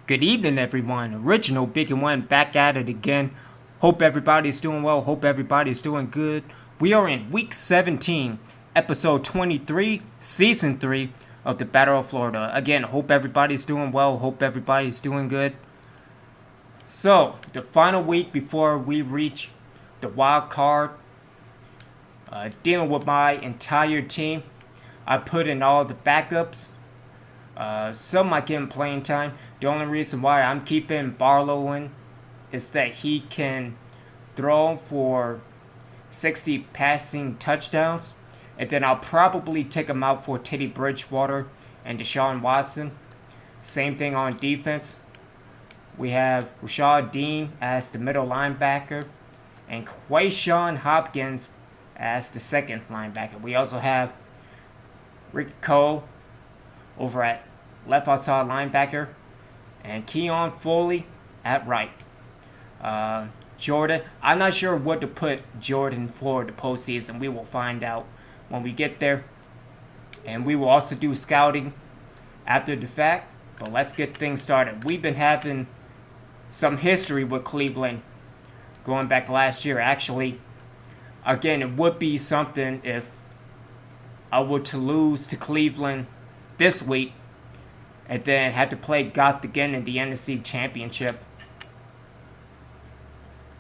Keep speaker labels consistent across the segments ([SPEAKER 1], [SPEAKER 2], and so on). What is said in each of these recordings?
[SPEAKER 1] Good evening, everyone. Original Big and One back at it again. Hope everybody's doing well. Hope everybody's doing good. We are in week 17, episode 23, season 3 of the Battle of Florida. Again, hope everybody's doing well. Hope everybody's doing good. So, the final week before we reach the wild card, dealing with my entire team, I put in all the backups. Some might get him playing time. The only reason why I'm keeping Barlow in is that he can throw for 60 passing touchdowns. And then I'll probably take him out for Teddy Bridgewater and Deshaun Watson. Same thing on defense. We have Rashad Dean as the middle linebacker and Quayshawn Hopkins as the second linebacker. We also have Rick Cole over at left outside linebacker, and Keon Foley at right. Jordan, I'm not sure what to put Jordan for the postseason. We will find out when we get there. And we will also do scouting after the fact. But let's get things started. We've been having some history with Cleveland going back last year. Actually, again, it would be something if I were to lose to Cleveland this week and then had to play Goth again in the NFC Championship.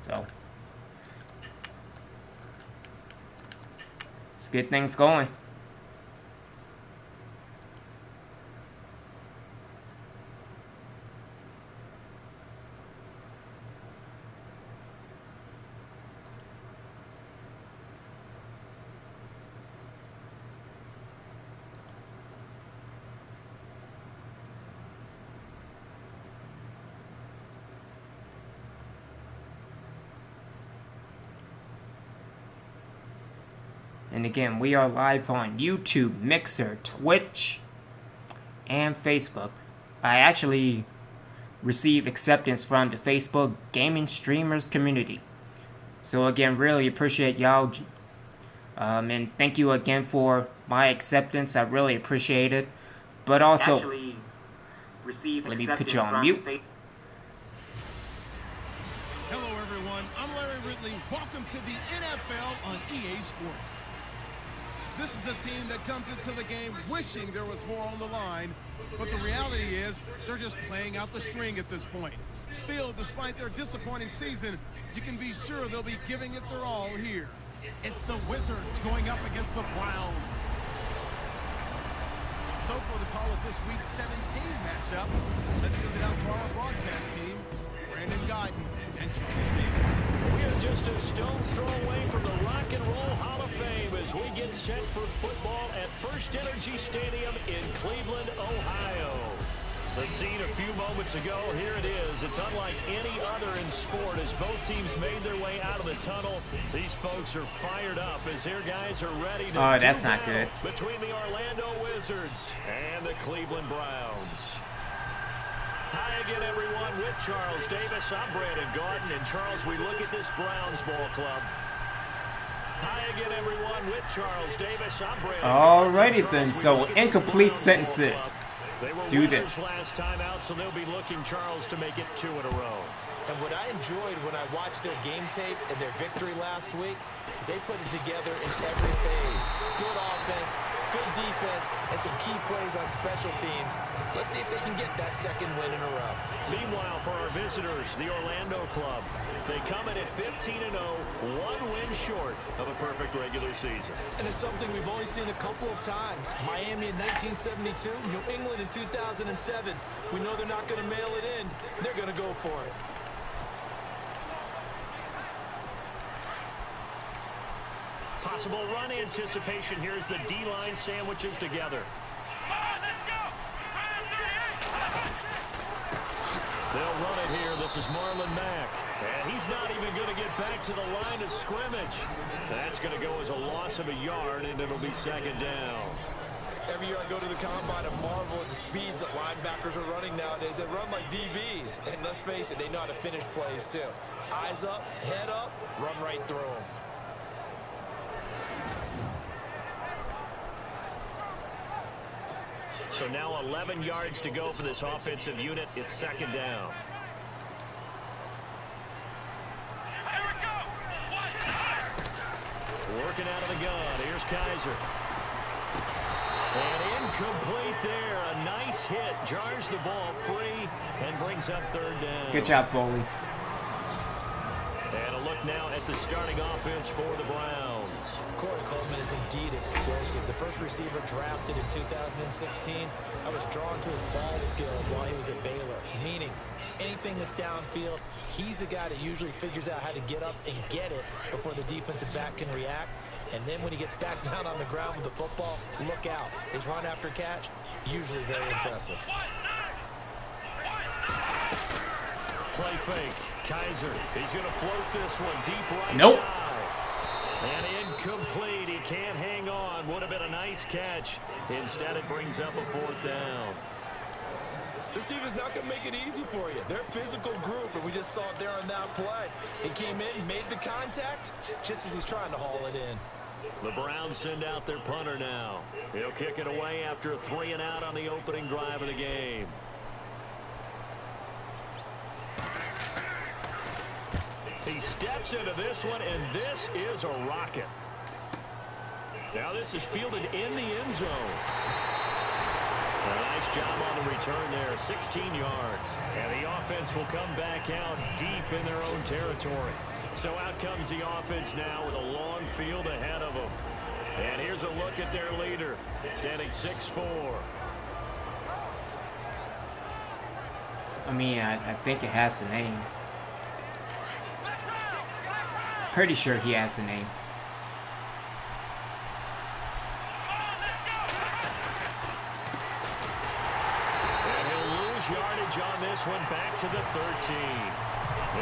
[SPEAKER 1] So, let's get things going. And again, we are live on YouTube, Mixer, Twitch, and Facebook. I actually received acceptance from the Facebook gaming streamers community. So again, really appreciate y'all. And thank you again for my acceptance. I really appreciate it. But also, let me put you on mute.
[SPEAKER 2] Hello everyone, I'm Larry Ridley. Welcome to the NFL on EA Sports. This is a team that comes into the game wishing there was more on the line, but the reality is they're just playing out the string at this point. Still, despite their disappointing season, you can be sure they'll be giving it their all here. It's the Wizards going up against the Browns. So for the call of this week 17 matchup, let's send it out to our broadcast team, Brandon Guyton and Charles Davis.
[SPEAKER 3] We are just a stone's throw away from the Rock and Roll Hall of Fame as we get set for football at First Energy Stadium in Cleveland, Ohio. The scene a few moments ago, here it is. It's unlike any other in sport as both teams made their way out of the tunnel. These folks are fired up as their guys are ready to
[SPEAKER 1] that's not good.
[SPEAKER 3] Between the Orlando Wizards and the Cleveland Browns. Hi again, everyone. With Charles Davis, I'm Brandon Guyton. And Charles, we look at this Browns ball club. Hi again, everyone. With Charles Davis, I'm Brandon.
[SPEAKER 1] Alrighty then. So incomplete sentences. Let's do this.
[SPEAKER 3] Last time out, so they'll be looking, Charles, to make it 2 in a row.
[SPEAKER 4] And what I enjoyed when I watched their game tape and their victory last week is they put it together in every phase. Good offense, good defense, and some key plays on special teams. Let's see if they can get that second win in a row.
[SPEAKER 3] Meanwhile, for our visitors, the Orlando club, they come in at 15-0, 1 win short of a perfect regular season.
[SPEAKER 4] And it's something we've only seen a couple of times. Miami in 1972, New England in 2007. We know they're not going to mail it in. They're going to go for it.
[SPEAKER 3] Possible run anticipation here as the D-line sandwiches together. They'll run it here. This is Marlon Mack. And he's not even going to get back to the line of scrimmage. That's going to go as a loss of a yard, and it'll be second down.
[SPEAKER 4] Every year I go to the combine and marvel at the speeds that linebackers are running nowadays. They run like DBs. And let's face it, they know how to finish plays too. Eyes up, head up, run right through them.
[SPEAKER 3] So now 11 yards to go for this offensive unit. It's second down. Working out of the gun. Here's Kaiser. And incomplete there. A nice hit. Jars the ball free and brings up third down.
[SPEAKER 1] Good job, Foley.
[SPEAKER 3] And a look now at the starting offense for the Browns.
[SPEAKER 4] Corey Coleman is indeed explosive. The first receiver drafted in 2016. I was drawn to his ball skills while he was at Baylor, meaning anything that's downfield, he's the guy that usually figures out how to get up and get it before the defensive back can react. And then when he gets back down on the ground with the football, look out. His run after catch, usually very impressive.
[SPEAKER 3] Play fake. Kaiser, he's going to float this one deep right
[SPEAKER 1] Nope.
[SPEAKER 3] side. And incomplete. He can't hang on. Would have been a nice catch. Instead, it brings up a fourth down.
[SPEAKER 4] This team is not going to make it easy for you. They're a physical group, and we just saw it there on that play. He came in, made the contact, just as he's trying to haul it in.
[SPEAKER 3] The Browns send out their punter now. He'll kick it away after a 3-and-out on the opening drive of the game. He steps into this one, and this is a rocket. Now this is fielded in the end zone. A nice job on the return there, 16 yards. And the offense will come back out deep in their own territory. So out comes the offense now with a long field ahead of them. And here's a look at their leader, standing 6'4".
[SPEAKER 1] I mean, I think it has a name. Pretty sure he has a name.
[SPEAKER 3] And he'll lose yardage on this one, back to the 13.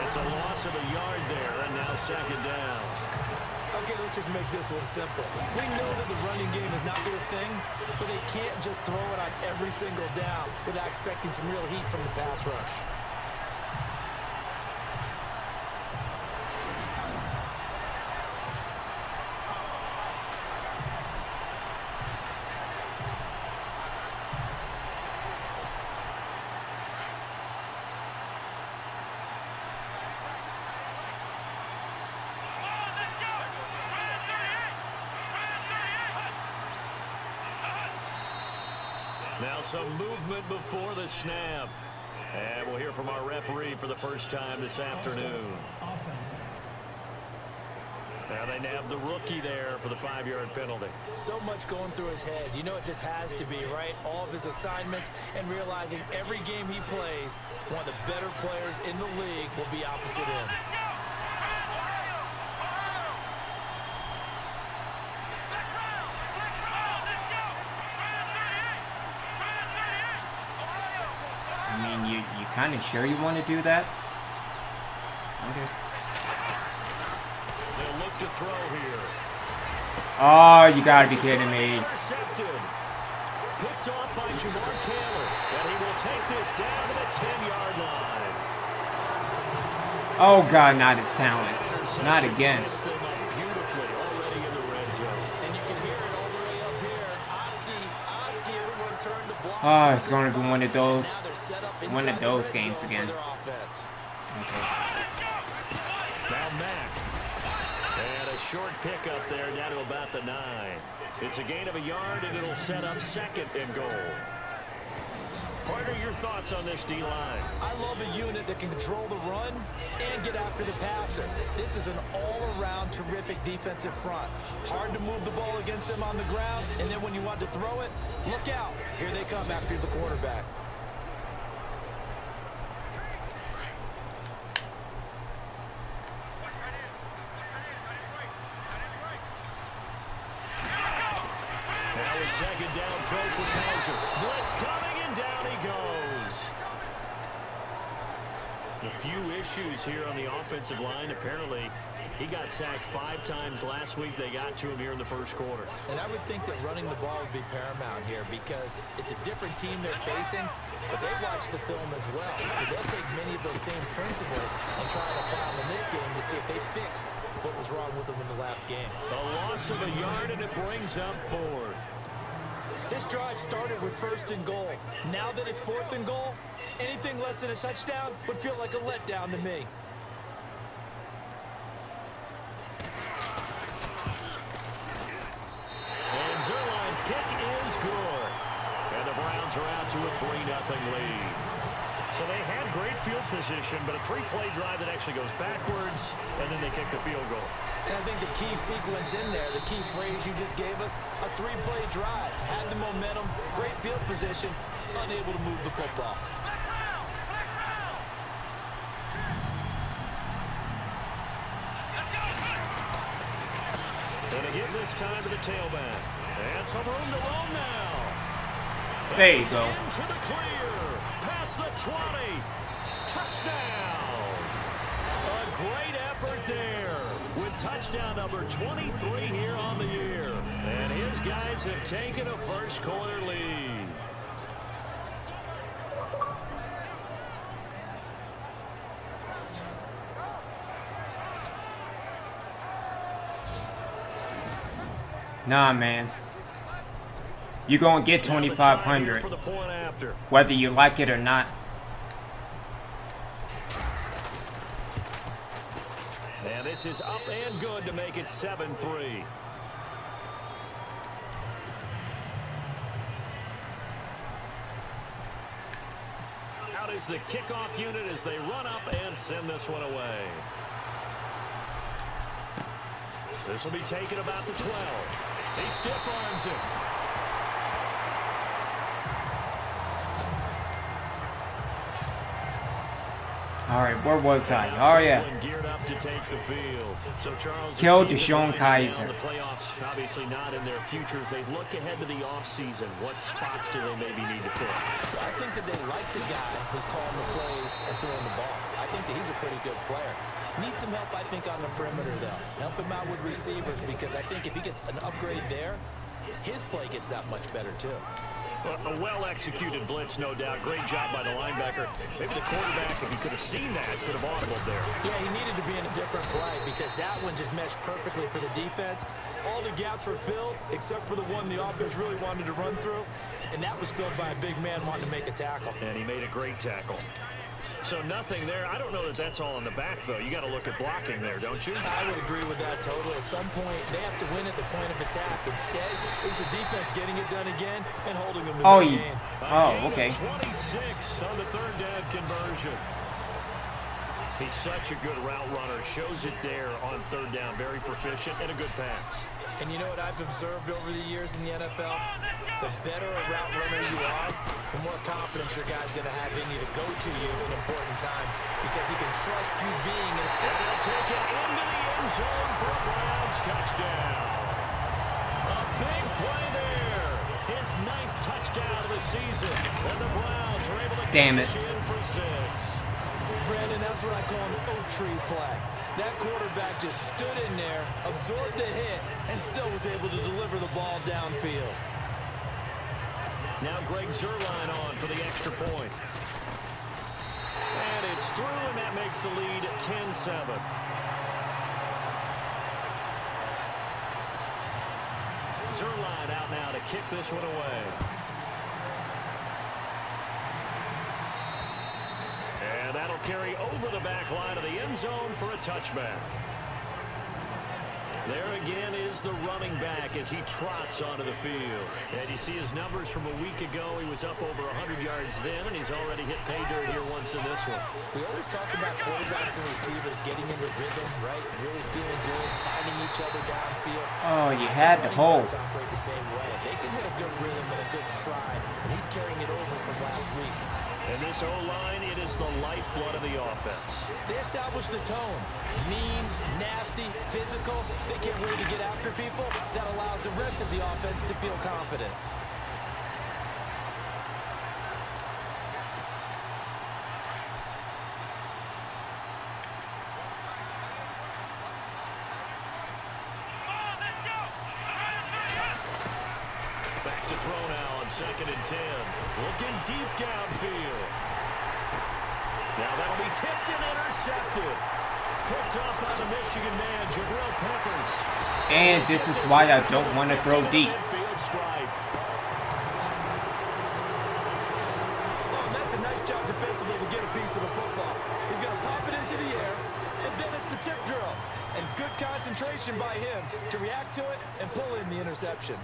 [SPEAKER 3] It's a loss of a yard there, and now second down.
[SPEAKER 4] Okay, let's just make this one simple. We know that the running game is not their thing, but they can't just throw it on every single down without expecting some real heat from the pass rush.
[SPEAKER 3] Now some movement before the snap. And we'll hear from our referee for the first time this afternoon. Now they nab the rookie there for the 5-yard penalty.
[SPEAKER 4] So much going through his head. You know it just has to be, right? All of his assignments and realizing every game he plays, one of the better players in the league will be opposite him.
[SPEAKER 1] I mean, you kind of sure you want to do that? Okay.
[SPEAKER 3] They'll look to throw here.
[SPEAKER 1] Oh, you gotta be kidding me.
[SPEAKER 3] Intercepted. Picked off by Jamar Taylor. And he will take this down to the 10-yard line.
[SPEAKER 1] Oh, God, not his talent. Not again.
[SPEAKER 3] Sets them up beautifully already in the red zone.
[SPEAKER 4] And you can hear it all the way up here. Oski, everyone turned to block.
[SPEAKER 1] Oh, it's going to be one of those.
[SPEAKER 4] Now they're set up
[SPEAKER 1] One of
[SPEAKER 4] inside
[SPEAKER 1] those
[SPEAKER 4] the red
[SPEAKER 1] games
[SPEAKER 4] zone
[SPEAKER 1] again.
[SPEAKER 4] for their offense.
[SPEAKER 1] Okay.
[SPEAKER 3] Now Mack. And a short pickup there down to about the 9. It's a gain of a yard, and it'll set up second and goal. What are your thoughts on this D-line?
[SPEAKER 4] I love a unit that can control the run and get after the passer. This is an all-around terrific defensive front. Hard to move the ball against them on the ground, and then when you want to throw it, look out. Here they come after the quarterback.
[SPEAKER 3] Now a second down throw for Kaiser. Blitz coming, and down he goes. A few issues here on the offensive line. Apparently, he got sacked 5 times last week. They got to him here in the first quarter.
[SPEAKER 4] And I would think that running the ball would be paramount here because it's a different team they're facing, but they watch the film as well. So they'll take many of those same principles and try to apply them in this game to see if they fixed what was wrong with them in the last game.
[SPEAKER 3] A loss of a yard, and it brings up fourth.
[SPEAKER 4] This drive started with 1st and goal. Now that it's 4th and goal, anything less than a touchdown would feel like a letdown to me.
[SPEAKER 3] And Zerline's kick is good. And the Browns are out to a 3-0 lead. So they had great field position, but a 3-play drive that actually goes backwards, and then they kick the field goal.
[SPEAKER 4] And I think the key sequence in there, the key phrase you just gave us, a 3-play drive. Had the momentum, great field position, unable to move the football.
[SPEAKER 3] And they give this time to the tailback. And some room to roam now.
[SPEAKER 1] There you go.
[SPEAKER 3] Into the clear. Past the 20. Touchdown. A great effort there with touchdown number 23 here on the year. And his guys have taken a first quarter lead.
[SPEAKER 1] Nah, man. You're going to get 2,500, whether you like it or not.
[SPEAKER 3] And this is up and good to make it 7-3. Out is the kickoff unit as they run up and send this one away. This will be taken about the 12. He stiff arms it.
[SPEAKER 1] All right, where was I? Oh, yeah.
[SPEAKER 3] Geared up to take the field. So Charles,
[SPEAKER 1] Kill Deshaun Kaiser.
[SPEAKER 3] The playoffs obviously not in their futures. They look ahead to the offseason. What spots do they maybe need to fill?
[SPEAKER 4] I think that they like the guy who's calling the plays and throwing the ball. I think that he's a pretty good player. Needs some help, I think, on the perimeter, though. Help him out with receivers, because I think if he gets an upgrade there, his play gets that much better, too.
[SPEAKER 3] A well-executed blitz, no doubt. Great job by the linebacker. Maybe the quarterback, if he could have seen that, could have audibled there.
[SPEAKER 4] Yeah, he needed to be in a different play because that one just meshed perfectly for the defense. All the gaps were filled except for the one the offense really wanted to run through, and that was filled by a big man wanting to make a tackle.
[SPEAKER 3] And he made a great tackle. So nothing there. I don't know that that's all in the back, though. You got to look at blocking there, don't you?
[SPEAKER 4] I would agree with that totally. At some point, they have to win at the point of attack. Instead, it was the defense getting it done again and holding them to the game.
[SPEAKER 1] Oh, okay.
[SPEAKER 3] 26 on the third down conversion. He's such a good route runner. Shows it there on third down. Very proficient and a good pass.
[SPEAKER 4] And you know what I've observed over the years in the NFL? The better a route runner you are, the more confidence your guy's going to have in you to go to you in important times because he can trust you being in.
[SPEAKER 3] And they'll take it into the end zone for a Browns touchdown. A big play there. His 9th touchdown of the season. And the Browns are able to cash in for 6.
[SPEAKER 4] Brandon, that's what I call an oak tree play. That quarterback just stood in there, absorbed the hit, and still was able to deliver the ball downfield.
[SPEAKER 3] Now Greg Zerline on for the extra point. And it's through, and that makes the lead 10-7. Zerline out now to kick this one away. And that'll carry over the back line of the end zone for a touchback. There again is the running back as he trots onto the field. And you see his numbers from a week ago. He was up over 100 yards then, and he's already hit pay dirt here once in this one.
[SPEAKER 4] We always talk about quarterbacks and receivers getting into rhythm, right? Really feeling good, finding each other downfield.
[SPEAKER 1] Oh, you had to hold.
[SPEAKER 4] Operate the same way. They can hit a good rhythm and a good stride, and he's carrying it over from last week.
[SPEAKER 3] And this O-line, it is the lifeblood of the offense.
[SPEAKER 4] They establish the tone. Mean, nasty, physical. They can't wait to get after people. That allows the rest of the offense to feel confident.
[SPEAKER 3] Back to throw now on 2nd and 10. Looking deep downfield. Now that'll be tipped and intercepted. Picked up by the Michigan man, Jabril Peppers.
[SPEAKER 1] And this is why I don't want to throw deep.
[SPEAKER 4] responsible to get a piece of the football. He's going to pop it into the air, and then it's the tip drill. And good concentration by him to react to it and pull in the interception.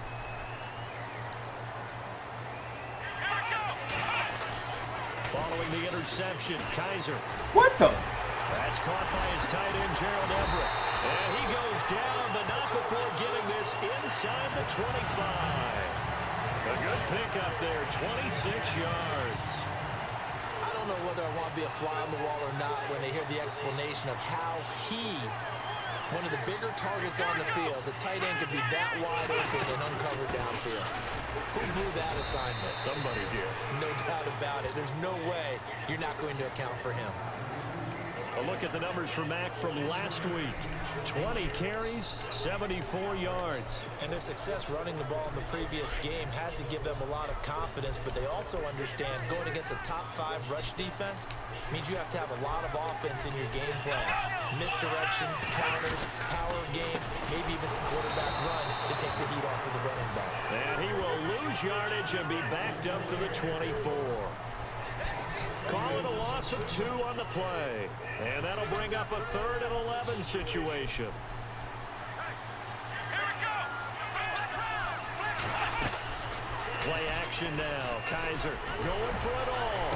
[SPEAKER 3] Following the interception, Kaiser.
[SPEAKER 1] What the?
[SPEAKER 3] That's caught by his tight end, Gerald Everett. And he goes down, but not before getting this inside the 25. A good pickup there, 26 yards.
[SPEAKER 4] I don't know whether I want to be a fly on the wall or not when they hear the explanation of how one of the bigger targets on the field, the tight end could be that wide open and uncovered downfield. Who blew that assignment?
[SPEAKER 3] Somebody did.
[SPEAKER 4] No doubt about it. There's no way you're not going to account for him.
[SPEAKER 3] A look at the numbers for Mack from last week. 20 carries, 74 yards.
[SPEAKER 4] And their success running the ball in the previous game has to give them a lot of confidence, but they also understand going against a top 5 rush defense means you have to have a lot of offense in your game plan. Misdirection, counters, power game, maybe even some quarterback run to take the heat off of the running back.
[SPEAKER 3] And he will lose yardage and be backed up to the 24. Call it a loss of 2 on the play. And that'll bring up a 3rd and 11 situation. Play action now. Kaiser going for it all.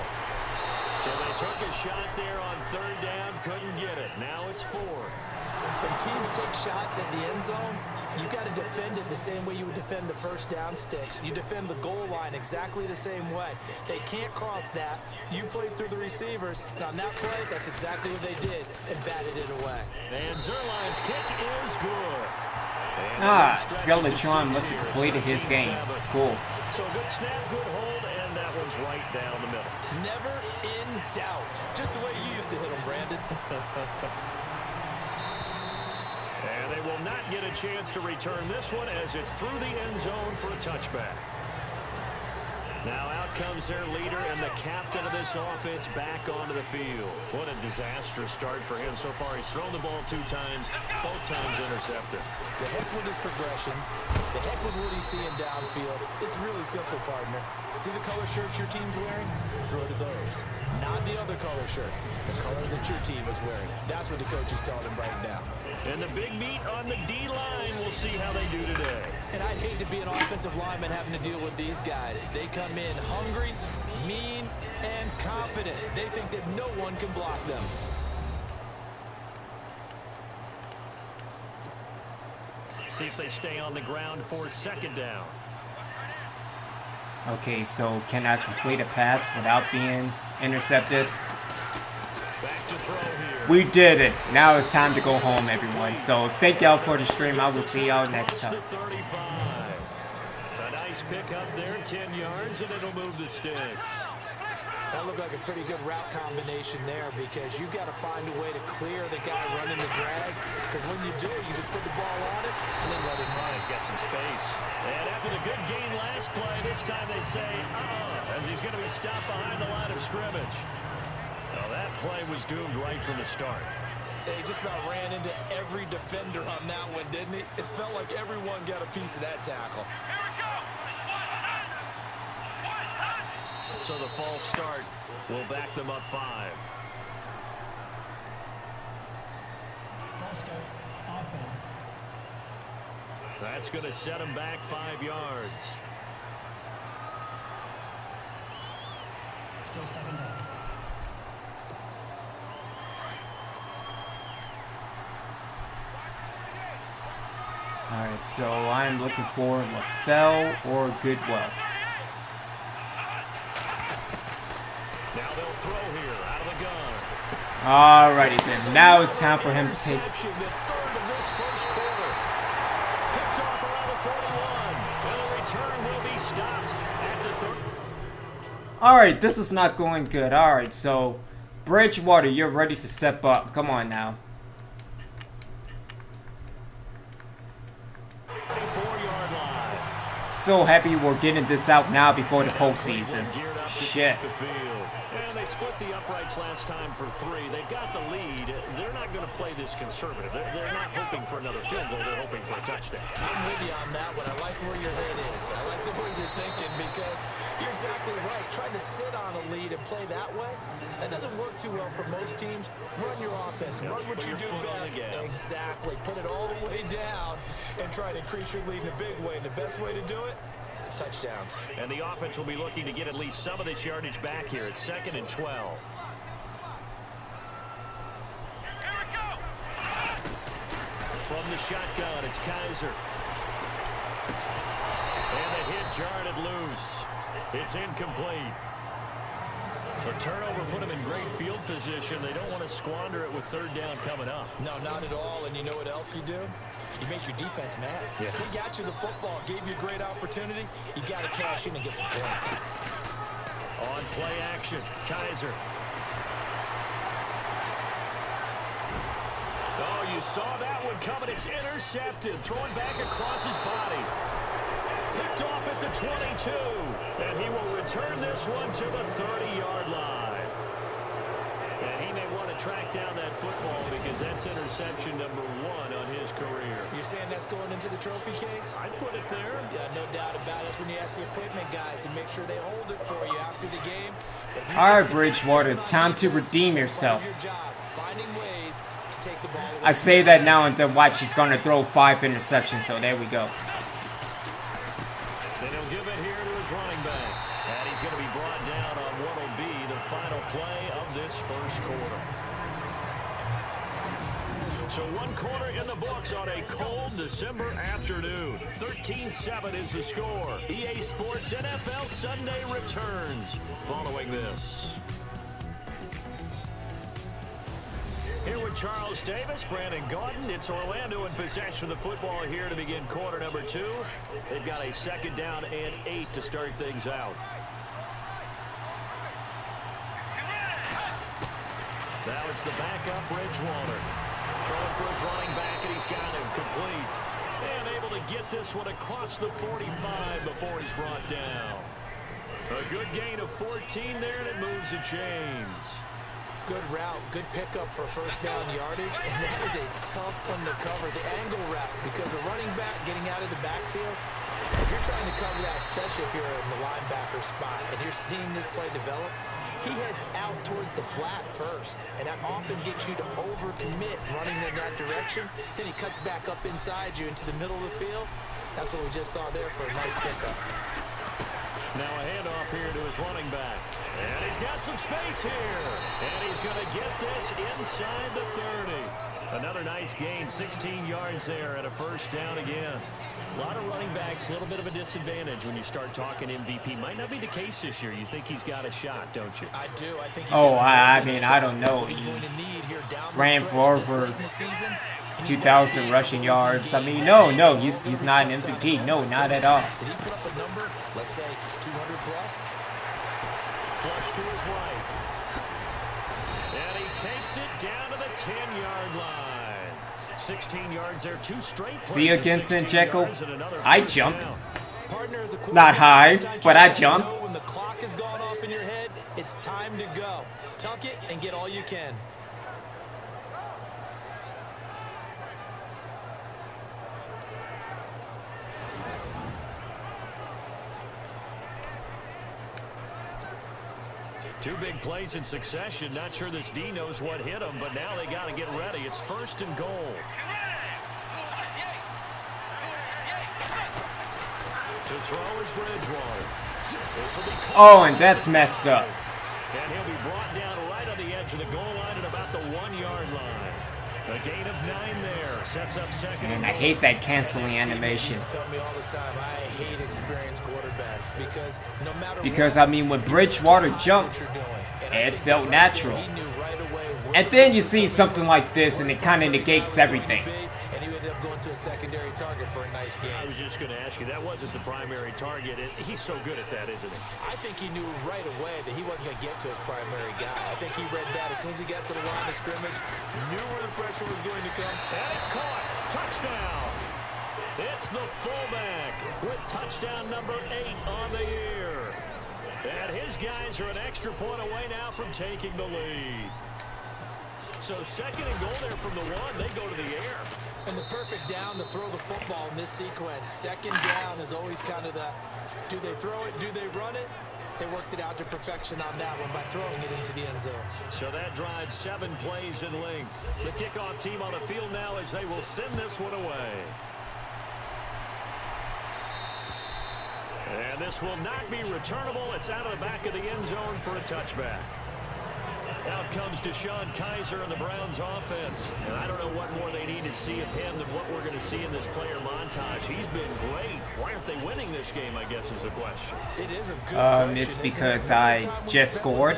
[SPEAKER 3] So they took a shot there on 3rd down, couldn't get it. Now it's 4.
[SPEAKER 4] When teams take shots at the end zone, you got to defend it the same way you would defend the first down sticks. You defend the goal line exactly the same way. They can't cross that. You played through the receivers. And on that play, that's exactly what they did and batted it away.
[SPEAKER 3] And Zerline's kick is good.
[SPEAKER 1] Skeletron must have completed his game. Cool.
[SPEAKER 3] So good snap, good hold, and that one's right down the middle.
[SPEAKER 4] Never in doubt. Just the way you used to hit them, Brandon.
[SPEAKER 3] And they will not get a chance to return this one as it's through the end zone for a touchback. Now out comes their leader and the captain of this offense back onto the field. What a disastrous start for him so far. He's thrown the ball 2 times, both times intercepted.
[SPEAKER 4] The heck with his progressions. The heck with what he's seeing downfield. It's really simple, partner. See the color shirts your team's wearing? Throw to those. Not the other color shirt. The color that your team is wearing. That's what the coach is telling him right now.
[SPEAKER 3] And the big meat on the D-line. We'll see how they do today.
[SPEAKER 4] And I'd hate to be an offensive lineman having to deal with these guys. They come in hungry, mean, and confident. They think that no one can block them.
[SPEAKER 3] See if they stay on the ground for 2nd down.
[SPEAKER 1] Okay, so can I complete a pass without being intercepted?
[SPEAKER 3] Back to throw here.
[SPEAKER 1] We did it. Now it's time to go home, everyone. So thank y'all for the stream. I will see y'all next time.
[SPEAKER 3] A nice pick up there, 10 yards, and it'll move the sticks.
[SPEAKER 4] That looked like a pretty good route combination there because you got to find a way to clear the guy running the drag. Because when you do, you just put the ball on it and then let him run.
[SPEAKER 3] Get some space. And after the good gain last play, this time they say, as he's going to be stopped behind the line of scrimmage. Now that play was doomed right from the start.
[SPEAKER 4] They just about ran into every defender on that one, didn't he? It felt like everyone got a piece of that tackle.
[SPEAKER 3] So the false start will back them up 5.
[SPEAKER 5] False start, offense.
[SPEAKER 3] That's going to set them back 5 yards.
[SPEAKER 5] Still 2nd down.
[SPEAKER 1] Alright, so I'm looking for LaFell or Goodwell.
[SPEAKER 3] Now they'll throw here out of the gun.
[SPEAKER 1] Alrighty then. Now it's time for him to take.
[SPEAKER 3] The 3rd of this first quarter. Picked off around the 41. And the return will be stopped at the 30.
[SPEAKER 1] Alright, this is not going good. Alright, so Bridgewater, you're ready to step up. Come on now.
[SPEAKER 3] 4-yard line.
[SPEAKER 1] So happy we're getting this out now before the postseason. Shit.
[SPEAKER 3] And they split the uprights last time for 3. They've got the lead. They're not going to play this conservative. They're not hoping for another field goal. They're hoping for a touchdown.
[SPEAKER 4] I'm with you on that one. I like where your head is. I like the way you're thinking because you're exactly right. Trying to sit on a lead and play that way, that doesn't work too well for most teams. Run your offense. Run what you do best. Exactly. Put it all the way down and try to increase your lead in a big way. And the best way to do it, touchdowns.
[SPEAKER 3] And the offense will be looking to get at least some of this yardage back here. It's 2nd and 12. From the shotgun, it's Kaiser. And the hit jarred it loose. It's incomplete. The turnover put them in great field position. They don't want to squander it with 3rd down coming up.
[SPEAKER 4] No, not at all. And you know what else you do? You make your defense mad.
[SPEAKER 3] Yeah.
[SPEAKER 4] He got you the football, gave you a great opportunity. You got to cash in and get some points.
[SPEAKER 3] On play action, Kaiser. Oh, you saw that one coming. It's intercepted. Throwing back across his body. Picked off at the 22. And he will return this one to the 30-yard line. And he may want to track down that football because that's interception number 1 on his career.
[SPEAKER 4] You're saying that's going into the trophy case?
[SPEAKER 3] I'd put it there.
[SPEAKER 4] Yeah, no doubt about it. That's when you ask the equipment guys to make sure they hold it for you after the game.
[SPEAKER 1] All right, Bridgewater, time to redeem yourself. I say that now and then watch, he's going to throw 5 interceptions, so there we go.
[SPEAKER 3] Then he'll give it here to his running back. And he's going to be brought down on what will be the final play of this first quarter. So 1 quarter in the books on a cold December afternoon. 13-7 is the score. EA Sports NFL Sunday returns following this. Here with Charles Davis, Brandon Gordon. It's Orlando in possession of the football here to begin quarter number 2. They've got a 2nd down and 8 to start things out. Now it's the backup Bridgewater. Throwing for his running back, and he's got him complete. And able to get this one across the 45 before he's brought down. A good gain of 14 there, and it moves the chains.
[SPEAKER 4] Good route, good pickup for 1st down yardage, and that is a tough one to cover. The angle route, because a running back getting out of the backfield, if you're trying to cover that, especially if you're in the linebacker spot, and you're seeing this play develop, he heads out towards the flat first, and that often gets you to overcommit running in that direction. Then he cuts back up inside you into the middle of the field. That's what we just saw there for a nice pickup.
[SPEAKER 3] Now a handoff here to his running back. And he's got some space here. And he's going to get this inside the 30. Another nice gain, 16 yards there and a 1st down again. A lot of running backs, a little bit of a disadvantage when you start talking MVP. Might not be the case this year. You think he's got a shot, don't you?
[SPEAKER 4] I do. I think
[SPEAKER 1] I mean, I don't know. He ran for over 2,000 rushing yards. I mean, no, he's not an MVP. No, not at all.
[SPEAKER 4] Did he put up a number, let's say 200 plus?
[SPEAKER 3] Flush to his right. And he takes it down to the 10-yard line. 16 yards there, 2 straight plays.
[SPEAKER 1] See against Jekyll, I jump.
[SPEAKER 4] Partner,
[SPEAKER 1] Not high, but I jump.
[SPEAKER 4] When the clock has gone off in your head, it's time to go. Tuck it and get all you can.
[SPEAKER 3] Two big plays in succession. Not sure this D knows what hit him, but now they got to get ready. It's 1st and goal. To throw is Bridgewater. This will be
[SPEAKER 1] Oh, and that's messed up.
[SPEAKER 3] And he'll be brought down right on the edge of the goal line at about the 1-yard line. A gain of 9 there. Sets up 2nd.
[SPEAKER 1] And I hate that canceling animation.
[SPEAKER 4] Tell me all the time, I hate experienced quarterbacks because no matter
[SPEAKER 1] Because, I mean, when Bridgewater jumped, it felt natural. And then you see something like this, and it kind of negates everything.
[SPEAKER 4] And he ended up going to a secondary target for a nice game.
[SPEAKER 3] I was just going to ask you, that wasn't the primary target. He's so good at that, isn't he?
[SPEAKER 4] I think he knew right away that he wasn't going to get to his primary guy. I think he read that as soon as he got to the line of scrimmage, knew where the pressure was going to come.
[SPEAKER 3] And it's caught. Touchdown. It's the fullback with touchdown number 8 on the year. And his guys are an extra point away now from taking the lead. So second and goal there from the 1. They go to the air.
[SPEAKER 4] And the perfect down to throw the football in this sequence. Second down is always kind of the, do they throw it, do they run it? They worked it out to perfection on that one by throwing it into the end zone.
[SPEAKER 3] So that drives 7 plays in length. The kickoff team on the field now as they will send this one away. And this will not be returnable. It's out of the back of the end zone for a touchback. Out comes Deshaun Kaiser and the Browns offense. And I don't know what more they need to see of him than what we're going to see in this player montage. He's been great. Why aren't they winning this game, I guess, is the question.
[SPEAKER 4] It is a good question.
[SPEAKER 1] It's because I just scored.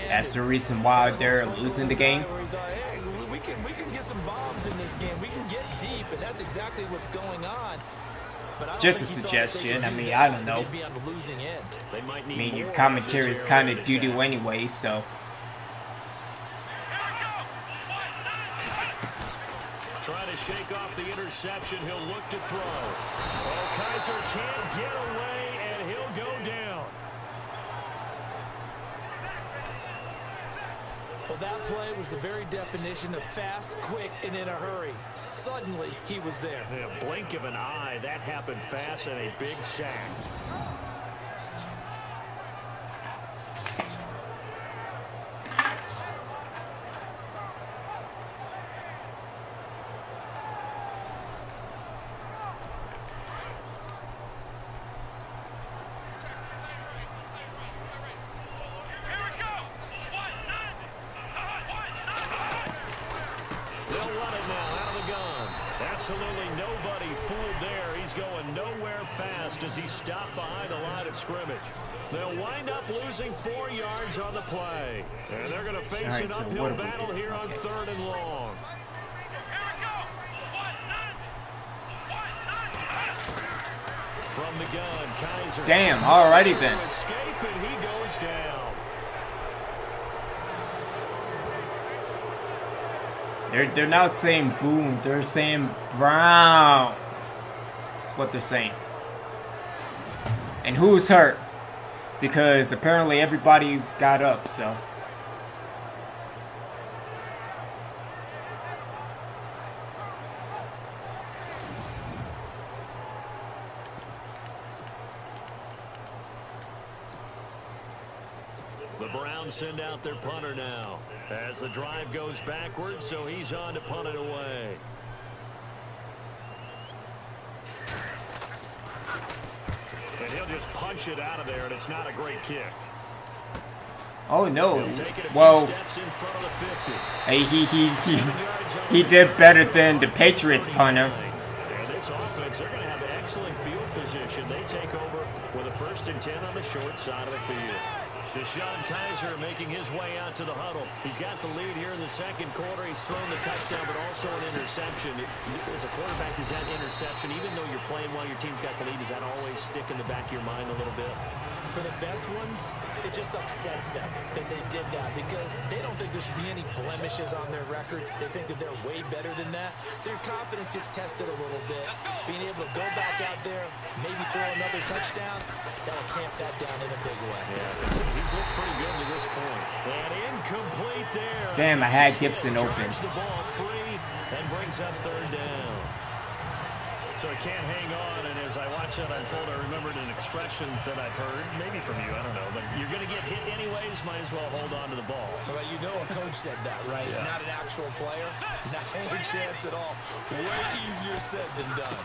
[SPEAKER 1] That's the reason why they're losing the game.
[SPEAKER 4] Hey, we can get some bombs in this game. We can get deep, and that's exactly what's going on.
[SPEAKER 1] Just a suggestion. I mean, I don't know. I mean, your commentary is kind of doo-doo anyway, so.
[SPEAKER 3] Trying to shake off the interception. He'll look to throw. Oh, Kaiser can't get away, and he'll go down.
[SPEAKER 4] Well, that play was the very definition of fast, quick, and in a hurry. Suddenly, he was there.
[SPEAKER 3] In a blink of an eye, that happened fast and a big sack. Absolutely nobody fooled there. He's going nowhere fast as he stopped behind the line of scrimmage. They'll wind up losing 4 yards on the play. And they're going to face an uphill battle here on 3rd and long. From the gun, Kaiser.
[SPEAKER 1] Damn, alrighty then.
[SPEAKER 3] Escape, and he goes down.
[SPEAKER 1] They're not saying boom, they're saying Browns. That's what they're saying. And who's hurt? Because apparently everybody got up, so.
[SPEAKER 3] The Browns send out their punter now as the drive goes backwards, so he's on to punt it away. And he'll just punch it out of there, and it's not a great kick.
[SPEAKER 1] Oh no! Well, he did better than the Patriots punter.
[SPEAKER 3] And this offense, they're going to have excellent field position. They take over with a 1st and 10 on the short side of the field. Deshaun Kaiser making his way out to the huddle. He's got the lead here in the 2nd quarter. He's thrown the touchdown, but also an interception. As a quarterback, is that interception, even though you're playing while your team's got the lead, does that always stick in the back of your mind a little bit?
[SPEAKER 4] For the best ones, it just upsets them that they did that because they don't think there should be any blemishes on their record. They think that they're way better than that. So your confidence gets tested a little bit. Being able to go back out there, maybe throw another touchdown, that'll tamp that down in a big way.
[SPEAKER 3] Yeah, he's looked pretty good to this point. And incomplete there.
[SPEAKER 1] Damn, I had Gibson open.
[SPEAKER 3] The ball free and brings up 3rd down. So he can't hang on, and as I watch that unfold, I remembered an expression that I've heard, maybe from you, I don't know, but you're going to get hit anyways, might as well hold on to the ball.
[SPEAKER 4] Well, you know a coach said that, right? Yeah. Not an actual player. Not any chance at all. Way easier said than done.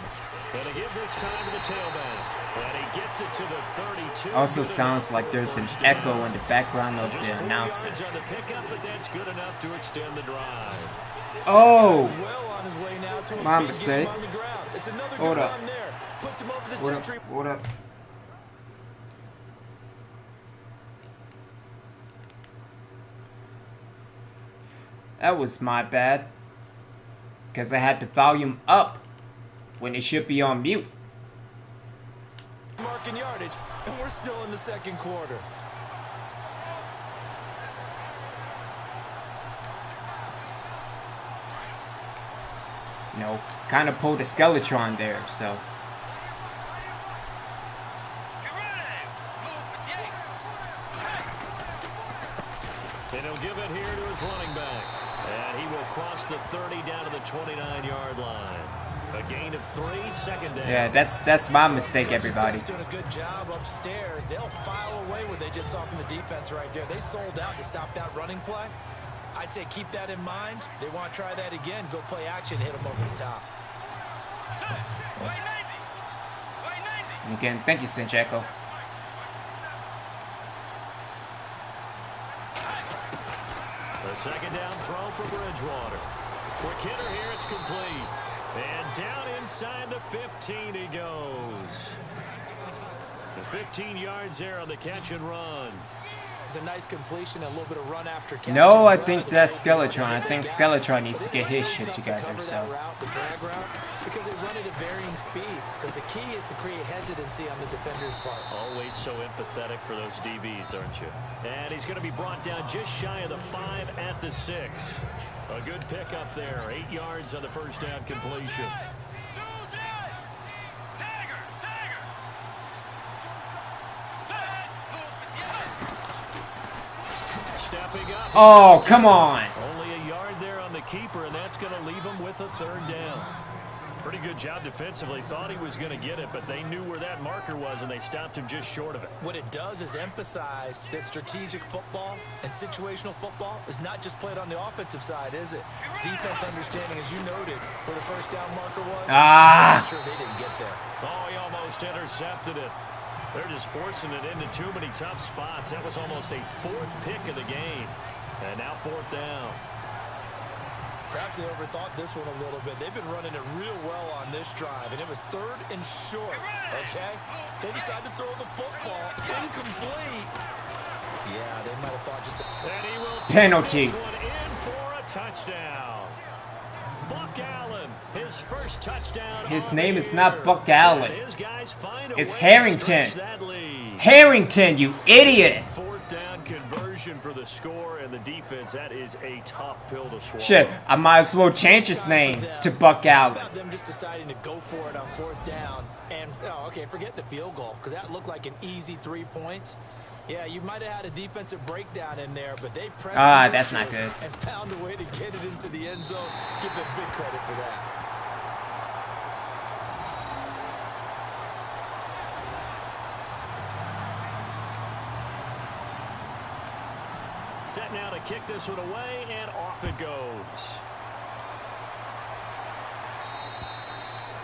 [SPEAKER 3] And to give this time to the tailback. And he gets it to the 32.
[SPEAKER 1] Also sounds like there's an echo in the background of the announcers.
[SPEAKER 3] On the pickup, but that's good enough to extend the drive.
[SPEAKER 1] Oh!
[SPEAKER 4] Well on his way now to
[SPEAKER 1] My mistake.
[SPEAKER 4] on the ground. It's another
[SPEAKER 1] Hold
[SPEAKER 4] good
[SPEAKER 1] up.
[SPEAKER 4] run there. Puts him over the
[SPEAKER 1] Hold up.
[SPEAKER 4] century.
[SPEAKER 1] Hold up. That was my bad. Because I had the volume up when it should be on mute.
[SPEAKER 4] Marking yardage, and we're still in the 2nd quarter.
[SPEAKER 1] you know, kind of pulled a Skeletron there. So.
[SPEAKER 3] And he'll give it here to his running back. And he will cross the 30 down to the 29-yard line. A gain of 3, second down.
[SPEAKER 1] Yeah, that's my mistake, everybody.
[SPEAKER 4] Doing a good job upstairs. They'll file away what they just saw from the defense right there. They sold out to stop that running play. I'd say keep that in mind. They want to try that again. Go play action, hit them over the top.
[SPEAKER 1] And again, thank you, Sincheko.
[SPEAKER 3] The second down throw for Bridgewater. Quick hitter here, it's complete. And down inside the 15 he goes. The 15 yards there on the catch and run.
[SPEAKER 4] It's a nice completion, a little bit of run after catch.
[SPEAKER 1] No, I think that's Skeletron. I think Skeletron needs to get his shit together. So.
[SPEAKER 4] The drag route, because they run it at varying speeds. Because the key is to create hesitancy on the defender's part.
[SPEAKER 3] Always so empathetic for those DBs, aren't you? And he's going to be brought down just shy of the 5 at the 6. A good pickup there. 8 yards on the first down completion. Stepping up.
[SPEAKER 1] Oh, come on.
[SPEAKER 3] Only a yard there on the keeper, and that's going to leave him with a third down. Pretty good job defensively. Thought he was going to get it, but they knew where that marker was, and they stopped him just short of it.
[SPEAKER 4] What it does is emphasize that strategic football and situational football is not just played on the offensive side, is it? Defense understanding, as you noted, where the first down marker was. I'm sure they didn't get there.
[SPEAKER 3] Oh, he almost intercepted it. They're just forcing it into too many tough spots. That was almost a 4th pick of the game. And now 4th down.
[SPEAKER 4] Perhaps they overthought this one a little bit. They've been running it real well on this drive, and it was 3rd and short, okay? They decided to throw the football incomplete. Yeah, they might have thought just a...
[SPEAKER 3] And he will
[SPEAKER 1] penalty.
[SPEAKER 3] This one in for a touchdown. Buck Allen, his first touchdown.
[SPEAKER 1] His name is not Buck Allen.
[SPEAKER 3] His guys find a
[SPEAKER 1] It's
[SPEAKER 3] way
[SPEAKER 1] Harrington.
[SPEAKER 3] to stretch that lead.
[SPEAKER 1] Harrington, you idiot.
[SPEAKER 3] 4th down conversion for the score, and the defense, that is a tough pill to swallow.
[SPEAKER 1] Shit, I might as well change his name to Buck Allen.
[SPEAKER 4] About them just deciding to go for it on 4th down. And, okay, forget the field goal, because that looked like an easy 3 points. Yeah, you might have had a defensive breakdown in there, but they pressed
[SPEAKER 1] that's not good.
[SPEAKER 4] And found a way to get it into the end zone. Give them big credit for that.
[SPEAKER 3] Set now to kick this one away, and off it goes.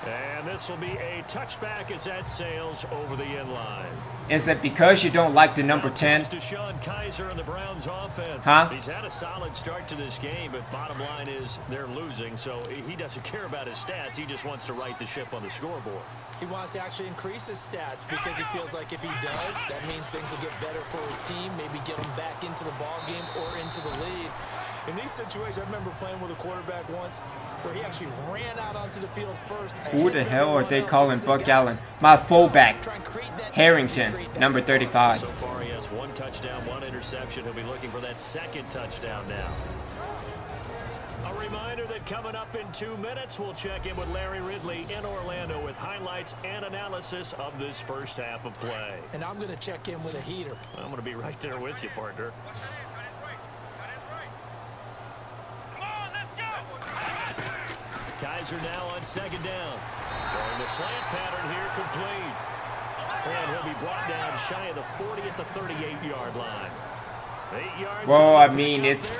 [SPEAKER 3] And this will be a touchback as that sails over the end line.
[SPEAKER 1] Is it because you don't like the number 10?
[SPEAKER 3] Deshaun Kaiser and the Browns offense.
[SPEAKER 1] Huh?
[SPEAKER 3] He's had a solid start to this game, but bottom line is they're losing, so he doesn't care about his stats. He just wants to right the ship on the scoreboard.
[SPEAKER 4] He wants to actually increase his stats because he feels like if he does, that means things will get better for his team, maybe get him back into the ball game or into the lead. In these situations, I remember playing with a quarterback once where he actually ran out onto the field first.
[SPEAKER 1] Who the hell are they calling Buck Allen? My fullback, Harrington, number 35.
[SPEAKER 3] So far, he has 1 touchdown, 1 interception. He'll be looking for that 2nd touchdown now. A reminder that coming up in 2 minutes, we'll check in with Larry Ridley in Orlando with highlights and analysis of this first half of play.
[SPEAKER 4] And I'm going to check in with a heater.
[SPEAKER 3] I'm going to be right there with you, partner. Kaiser now on 2nd down. Throwing the slant pattern here complete. And he'll be brought down shy of the 40 at the 38-yard line. 8 yards.
[SPEAKER 1] Well, I mean, it's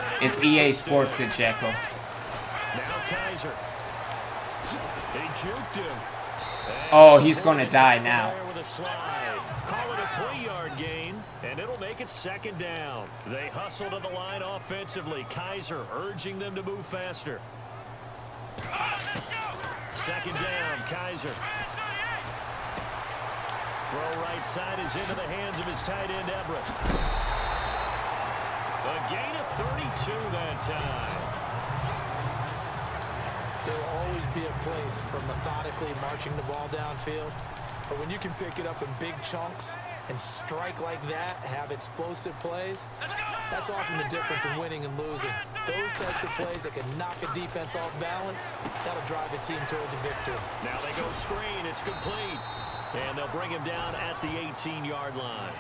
[SPEAKER 1] EA Sports in Jekyll.
[SPEAKER 3] Now Kaiser. He juked him.
[SPEAKER 1] Oh, he's going to die now.
[SPEAKER 3] With a slide. Call it a 3-yard gain, and it'll make it 2nd down. They hustle to the line offensively. Kaiser urging them to move faster. 2nd down, Kaiser. Throw right side is into the hands of his tight end, Everett. A gain of 32 that time.
[SPEAKER 4] There will always be a place for methodically marching the ball downfield. But when you can pick it up in big chunks and strike like that, have explosive plays, that's often the difference in winning and losing. Those types of plays that can knock a defense off balance, that'll drive a team towards a victory.
[SPEAKER 3] Now they go screen. It's complete. And they'll bring him down at the 18-yard line.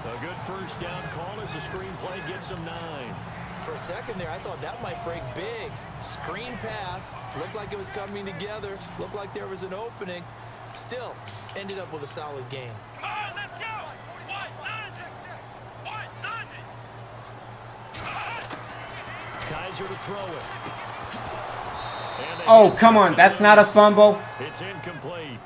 [SPEAKER 3] A good first down call as the screen play gets him 9.
[SPEAKER 4] For a second there, I thought that might break big. Screen pass, looked like it was coming together, looked like there was an opening. Still, ended up with a solid game.
[SPEAKER 3] Let's go. Kaiser to throw it.
[SPEAKER 1] Oh, come on. That's not a fumble.
[SPEAKER 3] It's incomplete.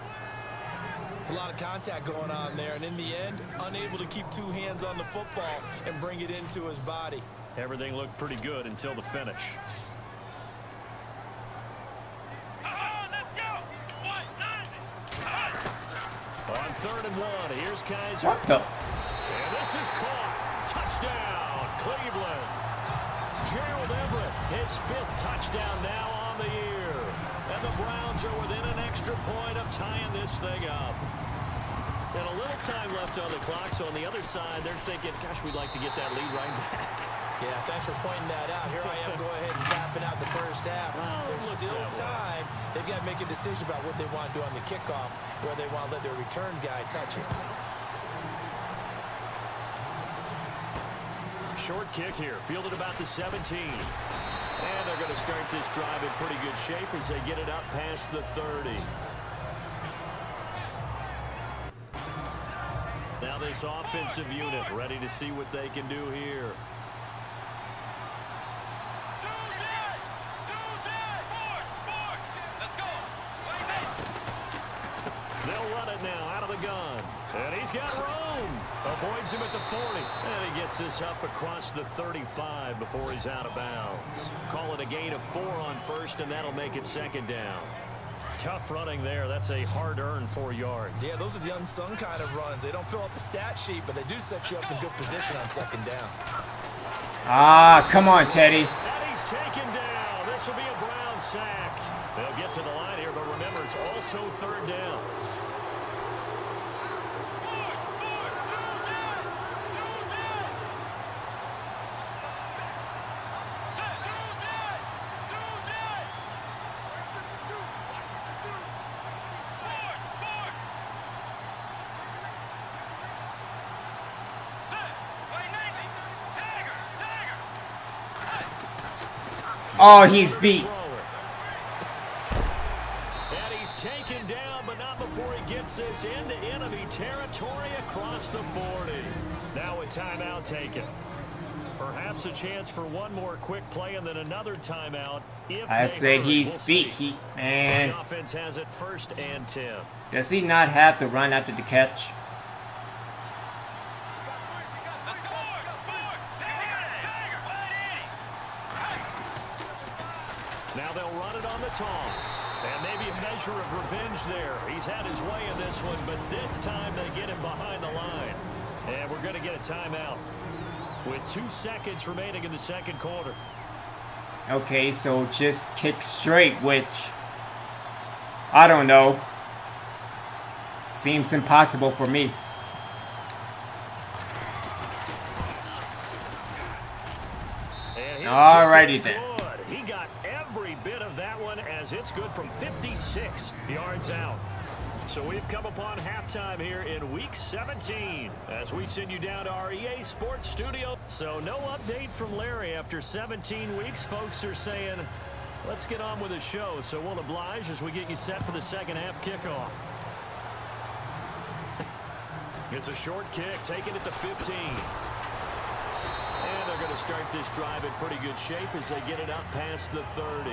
[SPEAKER 4] It's a lot of contact going on there, and in the end, unable to keep two hands on the football and bring it into his body.
[SPEAKER 3] Everything looked pretty good until the finish. On 3rd and 1, here's Kaiser.
[SPEAKER 1] What the?
[SPEAKER 3] And this is caught. Touchdown, Cleveland. Gerald Everett, his 5th touchdown now on the year. And the Browns are within an extra point of tying this thing up. And a little time left on the clock, so on the other side, they're thinking, gosh, we'd like to get that lead right back.
[SPEAKER 4] Yeah, thanks for pointing that out. Here I am, go ahead and tapping out the first half. There's still time. They've got to make a decision about what they want to do on the kickoff, where they want to let their return guy touch it.
[SPEAKER 3] Short kick here, fielded about the 17. And they're going to start this drive in pretty good shape as they get it up past the 30. Now this offensive unit ready to see what they can do here. They'll run it now out of the gun. And he's got room. Avoids him at the 40. And he gets this up across the 35 before he's out of bounds. Call it a gain of 4 on first, and that'll make it 2nd down. Tough running there. That's a hard-earned 4 yards.
[SPEAKER 4] Yeah, those are the unsung kind of runs. They don't fill up the stat sheet, but they do set you up in good position on 2nd down.
[SPEAKER 1] Ah, come on, Teddy.
[SPEAKER 3] And he's taken down. This will be a Brown sack. They'll get to the line here, but remember, it's also 3rd down.
[SPEAKER 1] Oh, he's beat.
[SPEAKER 3] And he's taken down, but not before he gets this into enemy territory across the 40. Now a timeout taken. Perhaps a chance for one more quick play and then another timeout. If
[SPEAKER 1] I said
[SPEAKER 3] hurry.
[SPEAKER 1] he's beat.
[SPEAKER 3] So
[SPEAKER 1] Man,
[SPEAKER 3] the offense has it 1st and 10.
[SPEAKER 1] does he not have to run after the catch?
[SPEAKER 3] Now they'll run it on the toss. And maybe a measure of revenge there. He's had his way in this one, but this time they get him behind the line. And we're going to get a timeout with 2 seconds remaining in the 2nd quarter.
[SPEAKER 1] Okay, so just kick straight, which, I don't know, seems impossible for me. Alrighty then.
[SPEAKER 3] He got every bit of that one as it's good from 56 yards out. So we've come upon halftime here in Week 17 as we send you down to our EA Sports studio. So no update from Larry after 17 weeks. Folks are saying, let's get on with the show. So we'll oblige as we get you set for the 2nd half kickoff. It's a short kick taken at the 15. And they're going to start this drive in pretty good shape as they get it up past the 30.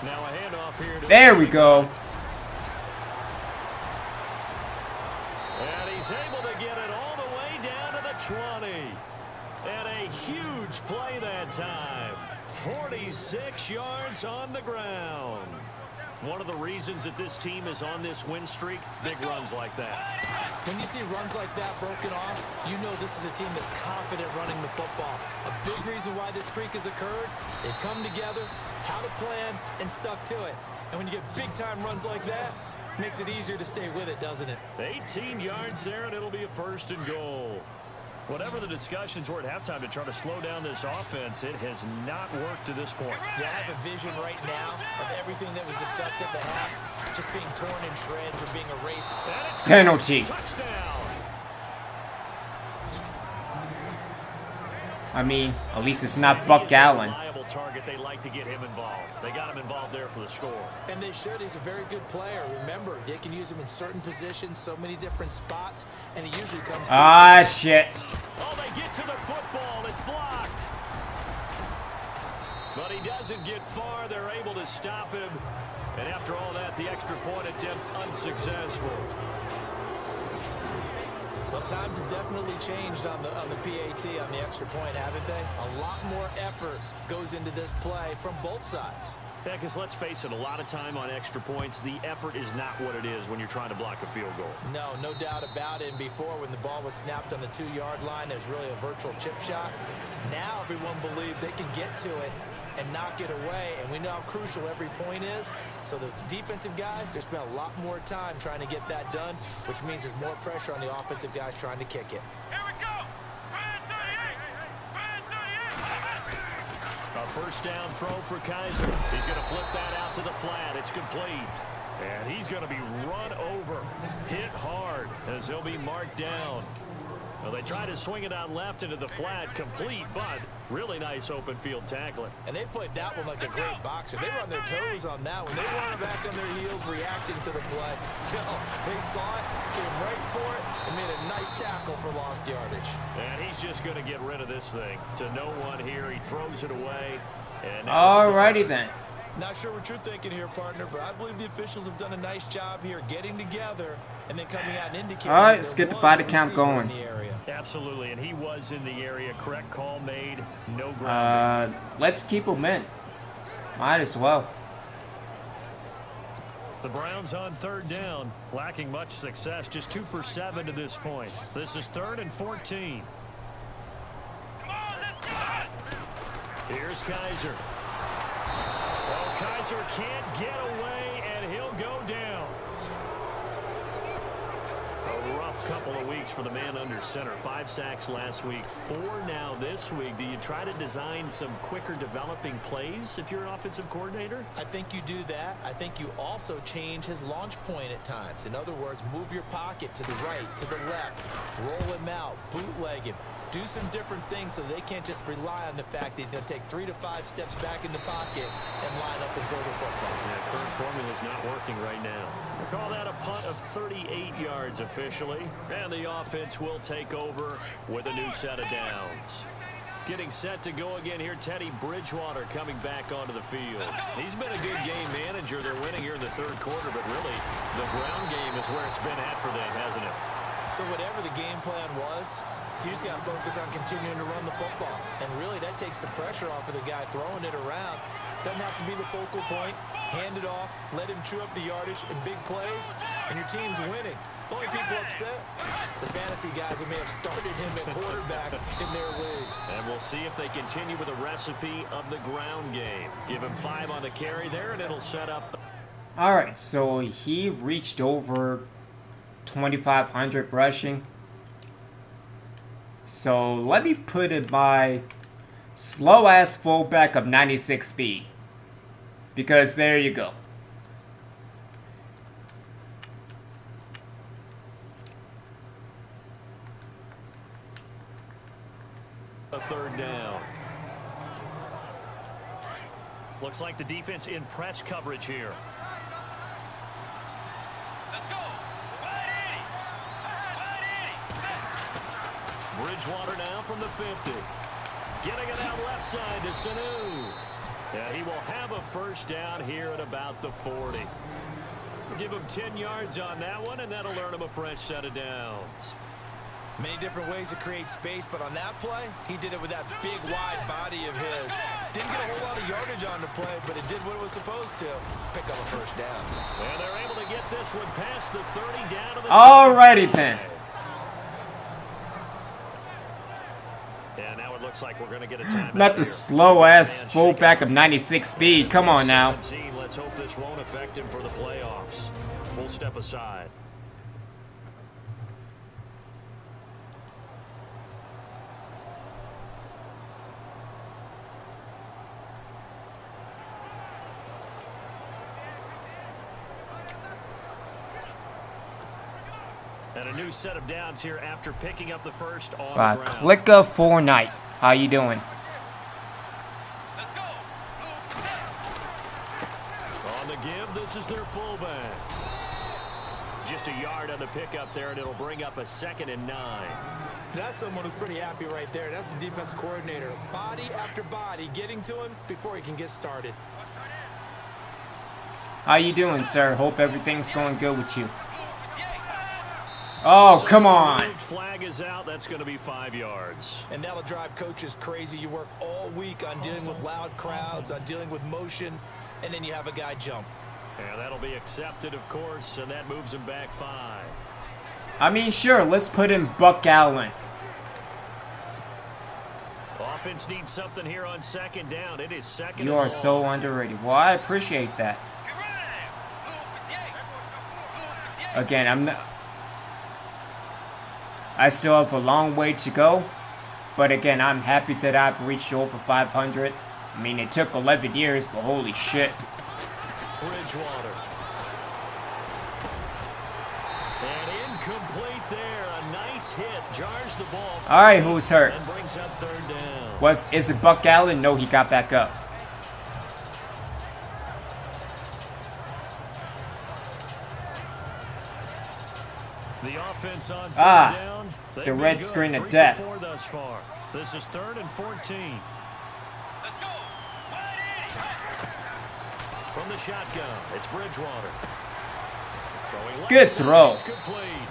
[SPEAKER 3] Now a handoff here to
[SPEAKER 1] There we go.
[SPEAKER 3] And he's able to get it all the way down to the 20. And a huge play that time. 46 yards on the ground. One of the reasons that this team is on this win streak, big runs like that.
[SPEAKER 4] When you see runs like that broken off, you know this is a team that's confident running the football. A big reason why this streak has occurred, they've come together, had a plan, and stuck to it. And when you get big-time runs like that, it makes it easier to stay with it, doesn't it?
[SPEAKER 3] 18 yards there, and it'll be a 1st and goal. Whatever the discussions were at halftime to try to slow down this offense, it has not worked to this point.
[SPEAKER 4] Yeah, I have a vision right now of everything that was discussed at the half just being torn in shreds or being erased.
[SPEAKER 3] And it's
[SPEAKER 1] Penalty.
[SPEAKER 3] touchdown.
[SPEAKER 1] I mean, at least it's not Buck Allen.
[SPEAKER 3] Reliable target. They like to get him involved. They got him involved there for the score.
[SPEAKER 4] And they should. He's a very good player. Remember, they can use him in certain positions, so many different spots, and he usually comes through.
[SPEAKER 1] Ah, shit.
[SPEAKER 3] Oh, they get to the football. It's blocked. But he doesn't get far. They're able to stop him. And after all that, the extra point attempt unsuccessful.
[SPEAKER 4] Well, times have definitely changed on the PAT, on the extra point, haven't they? A lot more effort goes into this play from both sides.
[SPEAKER 3] Yeah, because let's face it, a lot of time on extra points, the effort is not what it is when you're trying to block a field goal.
[SPEAKER 4] No doubt about it. And before, when the ball was snapped on the 2-yard line, it was really a virtual chip shot. Now everyone believes they can get to it and knock it away, and we know how crucial every point is. So the defensive guys, they spent a lot more time trying to get that done, which means there's more pressure on the offensive guys trying to kick it.
[SPEAKER 3] Here we go. A 1st down throw for Kaiser. He's going to flip that out to the flat. It's complete. And he's going to be run over, hit hard, as he'll be marked down. Well, they try to swing it out left into the flat, complete, but really nice open field tackling.
[SPEAKER 4] And they played that one like a great boxer. They were on their toes on that one. They weren't back on their heels reacting to the play. No, they saw it, came right for it, and made a nice tackle for lost yardage.
[SPEAKER 3] And he's just going to get rid of this thing. To no one here, he throws it away. And
[SPEAKER 1] Alrighty then.
[SPEAKER 4] Not sure what you're thinking here, partner, but I believe the officials have done a nice job here getting together and then coming out and indicating.
[SPEAKER 1] All right, let's get the body count going.
[SPEAKER 3] Absolutely, and he was in the area. Correct call made. No ground.
[SPEAKER 1] Let's keep him in. Might as well.
[SPEAKER 3] The Browns on 3rd down, lacking much success. Just 2 for 7 to this point. This is 3rd and 14. Here's Kaiser. Well, Kaiser can't get away, and he'll go down. A rough couple of weeks for the man under center. 5 sacks last week, 4 now this week. Do you try to design some quicker developing plays if you're an offensive coordinator?
[SPEAKER 4] I think you do that. I think you also change his launch point at times. In other words, move your pocket to the right, to the left, roll him out, bootleg him. Do some different things so they can't just rely on the fact that he's going to take 3 to 5 steps back in the pocket and line up and throw the football.
[SPEAKER 3] Yeah, current formula is not working right now. We'll call that a punt of 38 yards officially. And the offense will take over with a new set of downs. Getting set to go again here, Teddy Bridgewater coming back onto the field. He's been a good game manager. They're winning here in the 3rd quarter, but really the ground game is where it's been at for them, hasn't it?
[SPEAKER 4] So whatever the game plan was, you just got to focus on continuing to run the football. And really, that takes the pressure off of the guy throwing it around. Doesn't have to be the focal point. Hand it off, let him chew up the yardage in big plays, and your team's winning. The only people upset, the fantasy guys who may have started him at quarterback in their leagues.
[SPEAKER 3] And we'll see if they continue with a recipe of the ground game. Give him 5 on the carry there, and it'll set up.
[SPEAKER 1] All right, so he reached over 2,500 rushing. So let me put it by slow ass fullback of 96 speed. Because there you go.
[SPEAKER 3] A 3rd down. Looks like the defense in press coverage here. Bridgewater now from the 50. Getting it out left side to Sanu. Yeah, he will have a 1st down here at about the 40. Give him 10 yards on that one, and that'll earn him a fresh set of downs.
[SPEAKER 4] Many different ways to create space, but on that play, he did it with that big, wide body of his. Didn't get a whole lot of yardage on the to play, but it did what it was supposed to. Pick up a first down.
[SPEAKER 3] And they're able to get this one past the 30 down to the
[SPEAKER 1] Alrighty then.
[SPEAKER 3] And now it looks like we're going to get a timeout.
[SPEAKER 1] Not the
[SPEAKER 3] here.
[SPEAKER 1] slow ass fullback of 96 speed. Come on now.
[SPEAKER 3] 17. Let's hope this won't affect him for the playoffs. We'll step aside. And a new set of downs here after picking up the first on the ground.
[SPEAKER 1] Kickoff Fortnite. How you doing?
[SPEAKER 3] On the give, this is their fullback. Just a yard on the pickup there, and it'll bring up a 2nd and 9.
[SPEAKER 4] That's someone who's pretty happy right there. That's the defense coordinator. Body after body getting to him before he can get started.
[SPEAKER 1] How you doing, sir? Hope everything's going good with you. Oh, come on.
[SPEAKER 3] Flag is out. That's going to be 5 yards.
[SPEAKER 4] And that'll drive coaches crazy. You work all week on dealing with loud crowds, on dealing with motion, and then you have a guy jump.
[SPEAKER 3] And that'll be accepted, of course, and that moves him back 5.
[SPEAKER 1] I mean, sure, let's put in Buck Allen.
[SPEAKER 3] Offense needs something here on 2nd down. It is 2nd and
[SPEAKER 1] You are
[SPEAKER 3] long.
[SPEAKER 1] so underrated. Well, I appreciate that. Again, I still have a long way to go, but again, I'm happy that I've reached over 500. I mean, it took 11 years, but holy shit.
[SPEAKER 3] Bridgewater. And incomplete there. A nice hit. Jars the ball.
[SPEAKER 1] All right, who's hurt?
[SPEAKER 3] And brings up 3rd down.
[SPEAKER 1] Is it Buck Allen? No, he got back up.
[SPEAKER 3] The offense on 3rd down. They've
[SPEAKER 1] the
[SPEAKER 3] been
[SPEAKER 1] red
[SPEAKER 3] good.
[SPEAKER 1] screen of
[SPEAKER 3] 3 for
[SPEAKER 1] death.
[SPEAKER 3] 4 thus far. This is 3rd and 14. From the shotgun, it's Bridgewater. Throwing left
[SPEAKER 1] Good
[SPEAKER 3] side,
[SPEAKER 1] throw.
[SPEAKER 3] it's complete.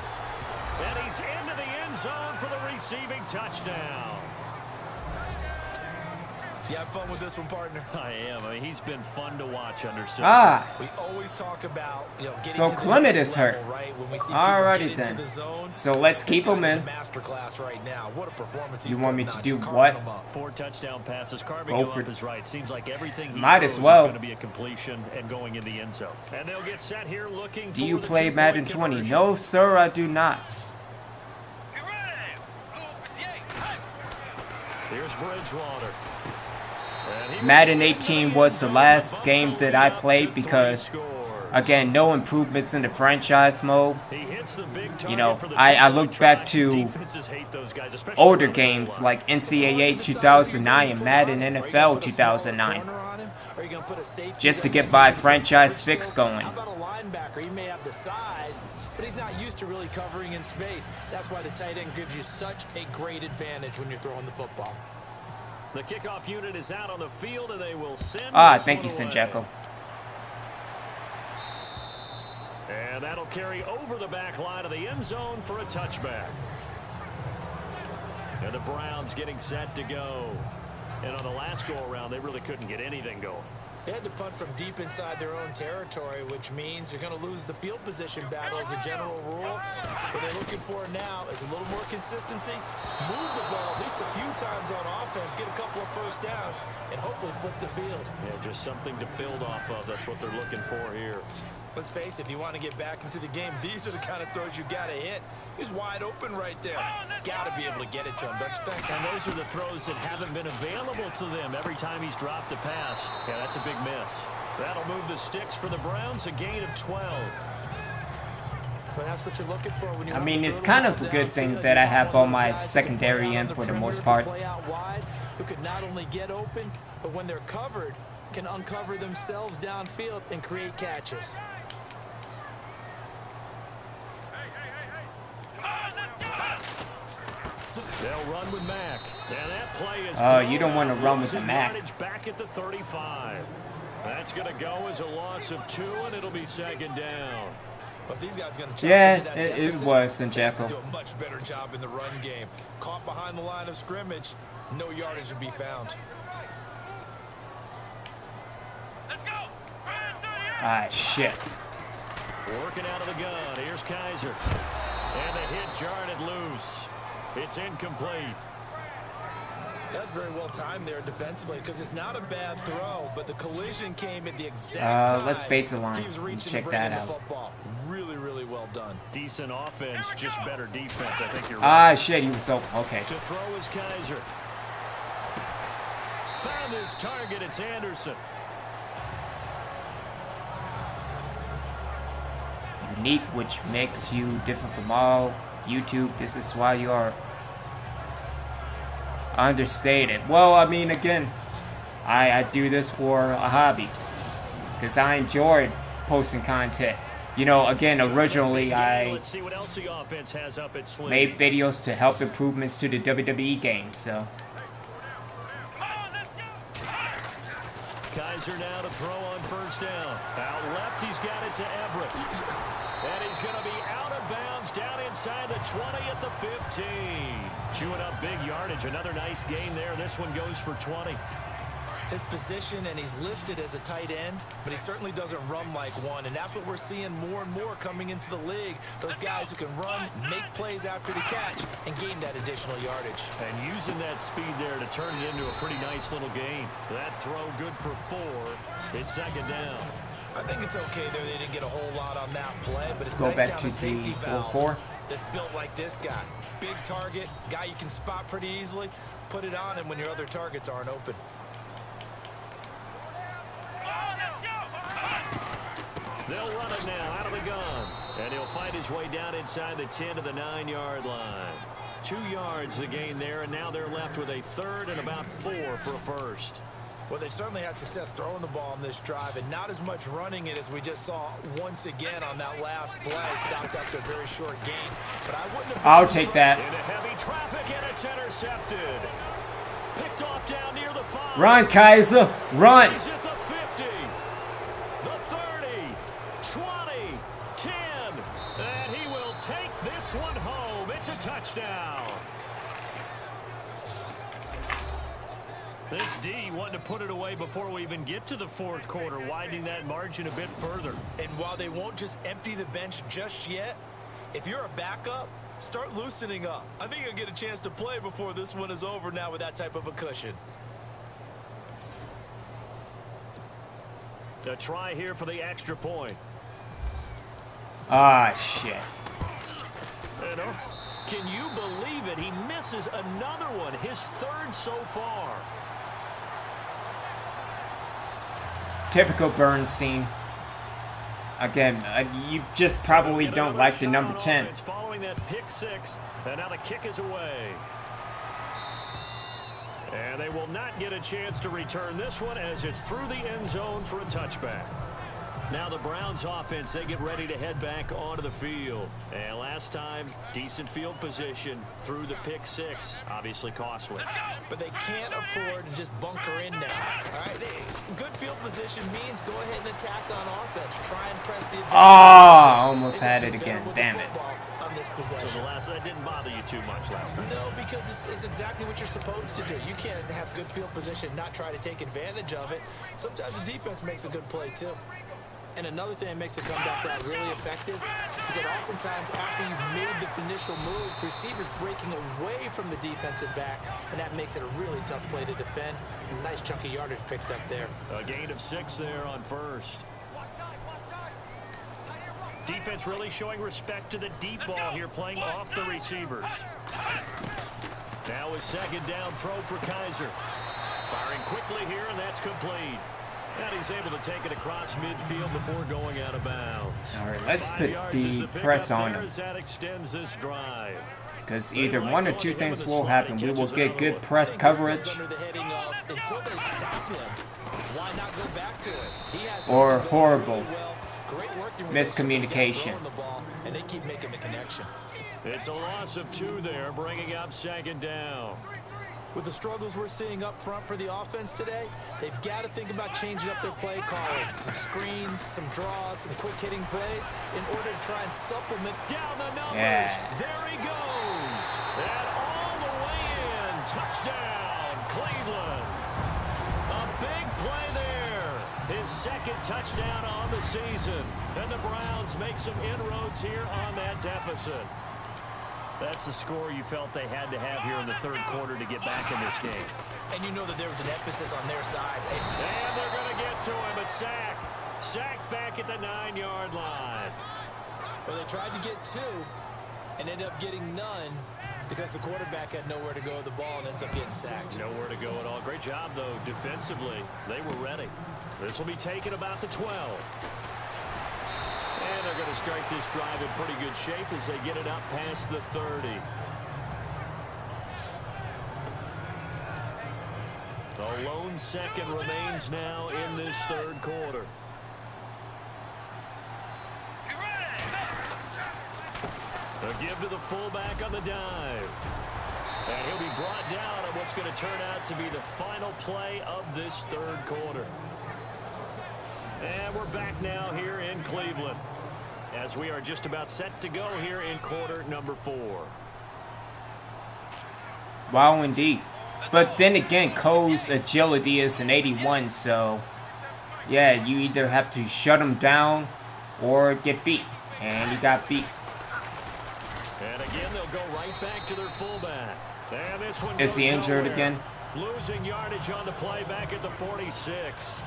[SPEAKER 3] And he's into the end zone for the receiving touchdown.
[SPEAKER 4] You have fun with this one, partner?
[SPEAKER 3] I am. I mean, he's been fun to watch under center.
[SPEAKER 4] We always talk about, getting
[SPEAKER 1] So
[SPEAKER 4] to the
[SPEAKER 1] Clement
[SPEAKER 4] next
[SPEAKER 1] is
[SPEAKER 4] level,
[SPEAKER 1] hurt.
[SPEAKER 4] right? When we see
[SPEAKER 1] Alrighty
[SPEAKER 4] people get
[SPEAKER 1] then.
[SPEAKER 4] into the zone,
[SPEAKER 1] So let's
[SPEAKER 4] this
[SPEAKER 1] keep him
[SPEAKER 4] guy's
[SPEAKER 1] in.
[SPEAKER 4] a masterclass right now. What a performance he's
[SPEAKER 1] You want me
[SPEAKER 4] putting
[SPEAKER 1] to
[SPEAKER 4] on,
[SPEAKER 1] do
[SPEAKER 4] just carving
[SPEAKER 1] what?
[SPEAKER 4] them up.
[SPEAKER 3] 4 touchdown passes. Carving
[SPEAKER 1] Go
[SPEAKER 3] him
[SPEAKER 1] for
[SPEAKER 3] up is right. Seems like everything he
[SPEAKER 1] Might
[SPEAKER 3] throws
[SPEAKER 1] as well.
[SPEAKER 3] is going to be a completion and going in the end zone. And they'll get set here looking for
[SPEAKER 1] Do you
[SPEAKER 3] the
[SPEAKER 1] play
[SPEAKER 3] 2-point
[SPEAKER 1] Madden 20?
[SPEAKER 3] conversion.
[SPEAKER 1] No, sir, I do not.
[SPEAKER 3] Here's Bridgewater. And he
[SPEAKER 1] Madden
[SPEAKER 3] was
[SPEAKER 1] 18 was the last game that I played because, again, no improvements in the franchise mode.
[SPEAKER 3] He hits the big
[SPEAKER 1] You know,
[SPEAKER 3] target for the
[SPEAKER 1] I
[SPEAKER 3] 2-point
[SPEAKER 1] look back
[SPEAKER 3] try.
[SPEAKER 1] to
[SPEAKER 3] Defenses hate those guys, especially
[SPEAKER 1] older
[SPEAKER 3] on the
[SPEAKER 1] games
[SPEAKER 3] goal line.
[SPEAKER 1] like NCAA 2009 and Madden NFL 2009, just to get my franchise fix going.
[SPEAKER 4] How about a linebacker? He may have the size, but he's not used to really covering in space. That's why the tight end gives you such a great advantage when you're throwing the football.
[SPEAKER 3] The kickoff unit is out on the field, and they will send this
[SPEAKER 1] Thank you,
[SPEAKER 3] one away.
[SPEAKER 1] Sinjeko.
[SPEAKER 3] And that'll carry over the back line of the end zone for a touchback. And the Browns getting set to go. And on the last go-around, they really couldn't get anything going.
[SPEAKER 4] They had to punt from deep inside their own territory, which means you're going to lose the field position battle as a general rule. What they're looking for now is a little more consistency, move the ball at least a few times on offense, get a couple of first downs, and hopefully flip the field.
[SPEAKER 3] Yeah, just something to build off of. That's what they're looking for here.
[SPEAKER 4] Let's face it, if you want to get back into the game, these are the kind of throws you got to hit. He's wide open right there. Got to be able to get it to him, don't you think?
[SPEAKER 3] And those are the throws that haven't been available to them every time he's dropped a pass. Yeah, that's a big miss. That'll move the sticks for the Browns, a gain of 12.
[SPEAKER 4] But that's what you're looking for when you.
[SPEAKER 1] I mean, it's kind of a good thing that I have all my secondary in for the most part.
[SPEAKER 4] Play out wide, who could not only get open, but when they're covered, can uncover themselves downfield and create catches.
[SPEAKER 3] They'll run with Mack. And that play is
[SPEAKER 1] You don't want to run with the Mack.
[SPEAKER 3] Back at the 35. That's going to go as a loss of 2, and it'll be 2nd down.
[SPEAKER 4] But these guys going to
[SPEAKER 1] Yeah, it was Sinjeko.
[SPEAKER 4] do a much better job in the run game. Caught behind the line of scrimmage, no yardage to be found.
[SPEAKER 1] Ah, shit.
[SPEAKER 3] Working out of the gun. Here's Kaiser. And the hit jarred it loose. It's incomplete.
[SPEAKER 4] That's very well timed there defensively because it's not a bad throw, but the collision came at the exact time.
[SPEAKER 1] Let's face the line.
[SPEAKER 4] He was reaching
[SPEAKER 1] Check
[SPEAKER 4] to bring
[SPEAKER 1] that
[SPEAKER 4] in the
[SPEAKER 1] out.
[SPEAKER 4] football. Really, really well done.
[SPEAKER 3] Decent offense, just better defense. I think you're right.
[SPEAKER 1] Ah, shit. He was open. Okay.
[SPEAKER 3] To throw is Kaiser. Found his target. It's Anderson.
[SPEAKER 1] Unique, which makes you different from all. YouTube, this is why you are understated. Well, I mean, again, I do this for a hobby because I enjoyed posting content. You know, again, originally I
[SPEAKER 3] Let's see what else the offense has up its sleeve.
[SPEAKER 1] made videos to help improvements to the WWE game, so.
[SPEAKER 3] Kaiser now to throw on first down. Out left, he's got it to Everett. And he's going to be out of bounds down inside the 20 at the 15. Chewing up big yardage. Another nice gain there. This one goes for 20.
[SPEAKER 4] His position, and he's listed as a tight end, but he certainly doesn't run like one, and that's what we're seeing more and more coming into the league. Those guys who can run, make plays after the catch, and gain that additional yardage.
[SPEAKER 3] And using that speed there to turn it into a pretty nice little gain. That throw good for 4. It's second down.
[SPEAKER 4] I think it's okay there. They didn't get a whole lot on that play, but it's
[SPEAKER 1] Go
[SPEAKER 4] nice
[SPEAKER 1] back
[SPEAKER 4] to have
[SPEAKER 1] to
[SPEAKER 4] a safety
[SPEAKER 1] the
[SPEAKER 4] valve
[SPEAKER 1] 4-4.
[SPEAKER 4] that's built like this guy. Big target, guy you can spot pretty easily. Put it on him when your other targets aren't open.
[SPEAKER 3] They'll run it now out of the gun. And he'll find his way down inside the 10 to the 9-yard line. 2 yards the gain there, and now they're left with a third and about 4 for a first.
[SPEAKER 4] Well, they've certainly had success throwing the ball on this drive, and not as much running it as we just saw once again on that last play. Stopped after a very short gain. But I wouldn't have...
[SPEAKER 1] I'll take that.
[SPEAKER 3] Into heavy traffic, and it's intercepted. Picked off down near the 5.
[SPEAKER 1] Run, Kaiser. Run.
[SPEAKER 3] He's at the 50, the 30, 20, 10, and he will take this one home. It's a touchdown. This D wanting to put it away before we even get to the fourth quarter, widening that margin a bit further.
[SPEAKER 4] And while they won't just empty the bench just yet, if you're a backup, start loosening up. I think you'll get a chance to play before this one is over now with that type of a cushion.
[SPEAKER 3] A try here for the extra point.
[SPEAKER 1] Ah, shit.
[SPEAKER 3] You know, can you believe it? He misses another one, his third so far.
[SPEAKER 1] Typical Bernstein. Again, you just probably don't like the number 10.
[SPEAKER 3] Following that pick 6, and now the kick is away. And they will not get a chance to return this one as it's through the end zone for a touchback. Now the Browns offense, they get ready to head back onto the field. And last time, decent field position through the pick 6. Obviously costly.
[SPEAKER 4] But they can't afford to just bunker in now. All right, good field position means go ahead and attack on offense. Try and press the advantage.
[SPEAKER 1] Oh, almost had it again. Damn it.
[SPEAKER 4] On this possession.
[SPEAKER 3] So that didn't bother you too much last time?
[SPEAKER 4] No, because it's exactly what you're supposed to do. You can't have good field position, not try to take advantage of it. Sometimes the defense makes a good play, too. And another thing that makes a comeback route really effective is that oftentimes after you've made the initial move, receivers breaking away from the defensive back, and that makes it a really tough play to defend. A nice chunk of yardage picked up there.
[SPEAKER 3] A gain of 6 there on first. Defense really showing respect to the deep ball here, playing off the receivers. Now a second down throw for Kaiser. Firing quickly here, and that's complete. And he's able to take it across midfield before going out of bounds.
[SPEAKER 1] All right, let's put the press on him.
[SPEAKER 3] That extends this drive.
[SPEAKER 1] Because either one or two things will happen. We will get good press coverage or horrible miscommunication.
[SPEAKER 4] And they keep making the connection.
[SPEAKER 3] It's a loss of 2 there, bringing up second down.
[SPEAKER 4] With the struggles we're seeing up front for the offense today, they've got to think about changing up their play calling. Some screens, some draws, some quick hitting plays in order to try and supplement
[SPEAKER 3] down the numbers.
[SPEAKER 1] Yeah.
[SPEAKER 3] There he goes. And all the way in. Touchdown, Cleveland. A big play there. His second touchdown on the season. And the Browns make some inroads here on that deficit. That's the score you felt they had to have here in the third quarter to get back in this game.
[SPEAKER 4] And you know that there was an emphasis on their side.
[SPEAKER 3] And they're going to get to him. A sack. Sacked back at the 9-yard line.
[SPEAKER 4] Well, they tried to get 2 and ended up getting none because the quarterback had nowhere to go with the ball and ends up getting sacked.
[SPEAKER 3] Nowhere to go at all. Great job, though, defensively. They were ready. This will be taken about the 12. And they're going to start this drive in pretty good shape as they get it up past the 30. The lone second remains now in this third quarter. A give to the fullback on the dive. And he'll be brought down on what's going to turn out to be the final play of this third quarter. And we're back now here in Cleveland as we are just about set to go here in quarter number 4.
[SPEAKER 1] Wow, indeed. But then again, Cole's agility is an 81, so yeah, you either have to shut him down or get beat. And he got beat.
[SPEAKER 3] And again, they'll go right back to their fullback. And this one
[SPEAKER 1] Is he injured
[SPEAKER 3] nowhere.
[SPEAKER 1] again?
[SPEAKER 3] Losing yardage on the play back at the 46.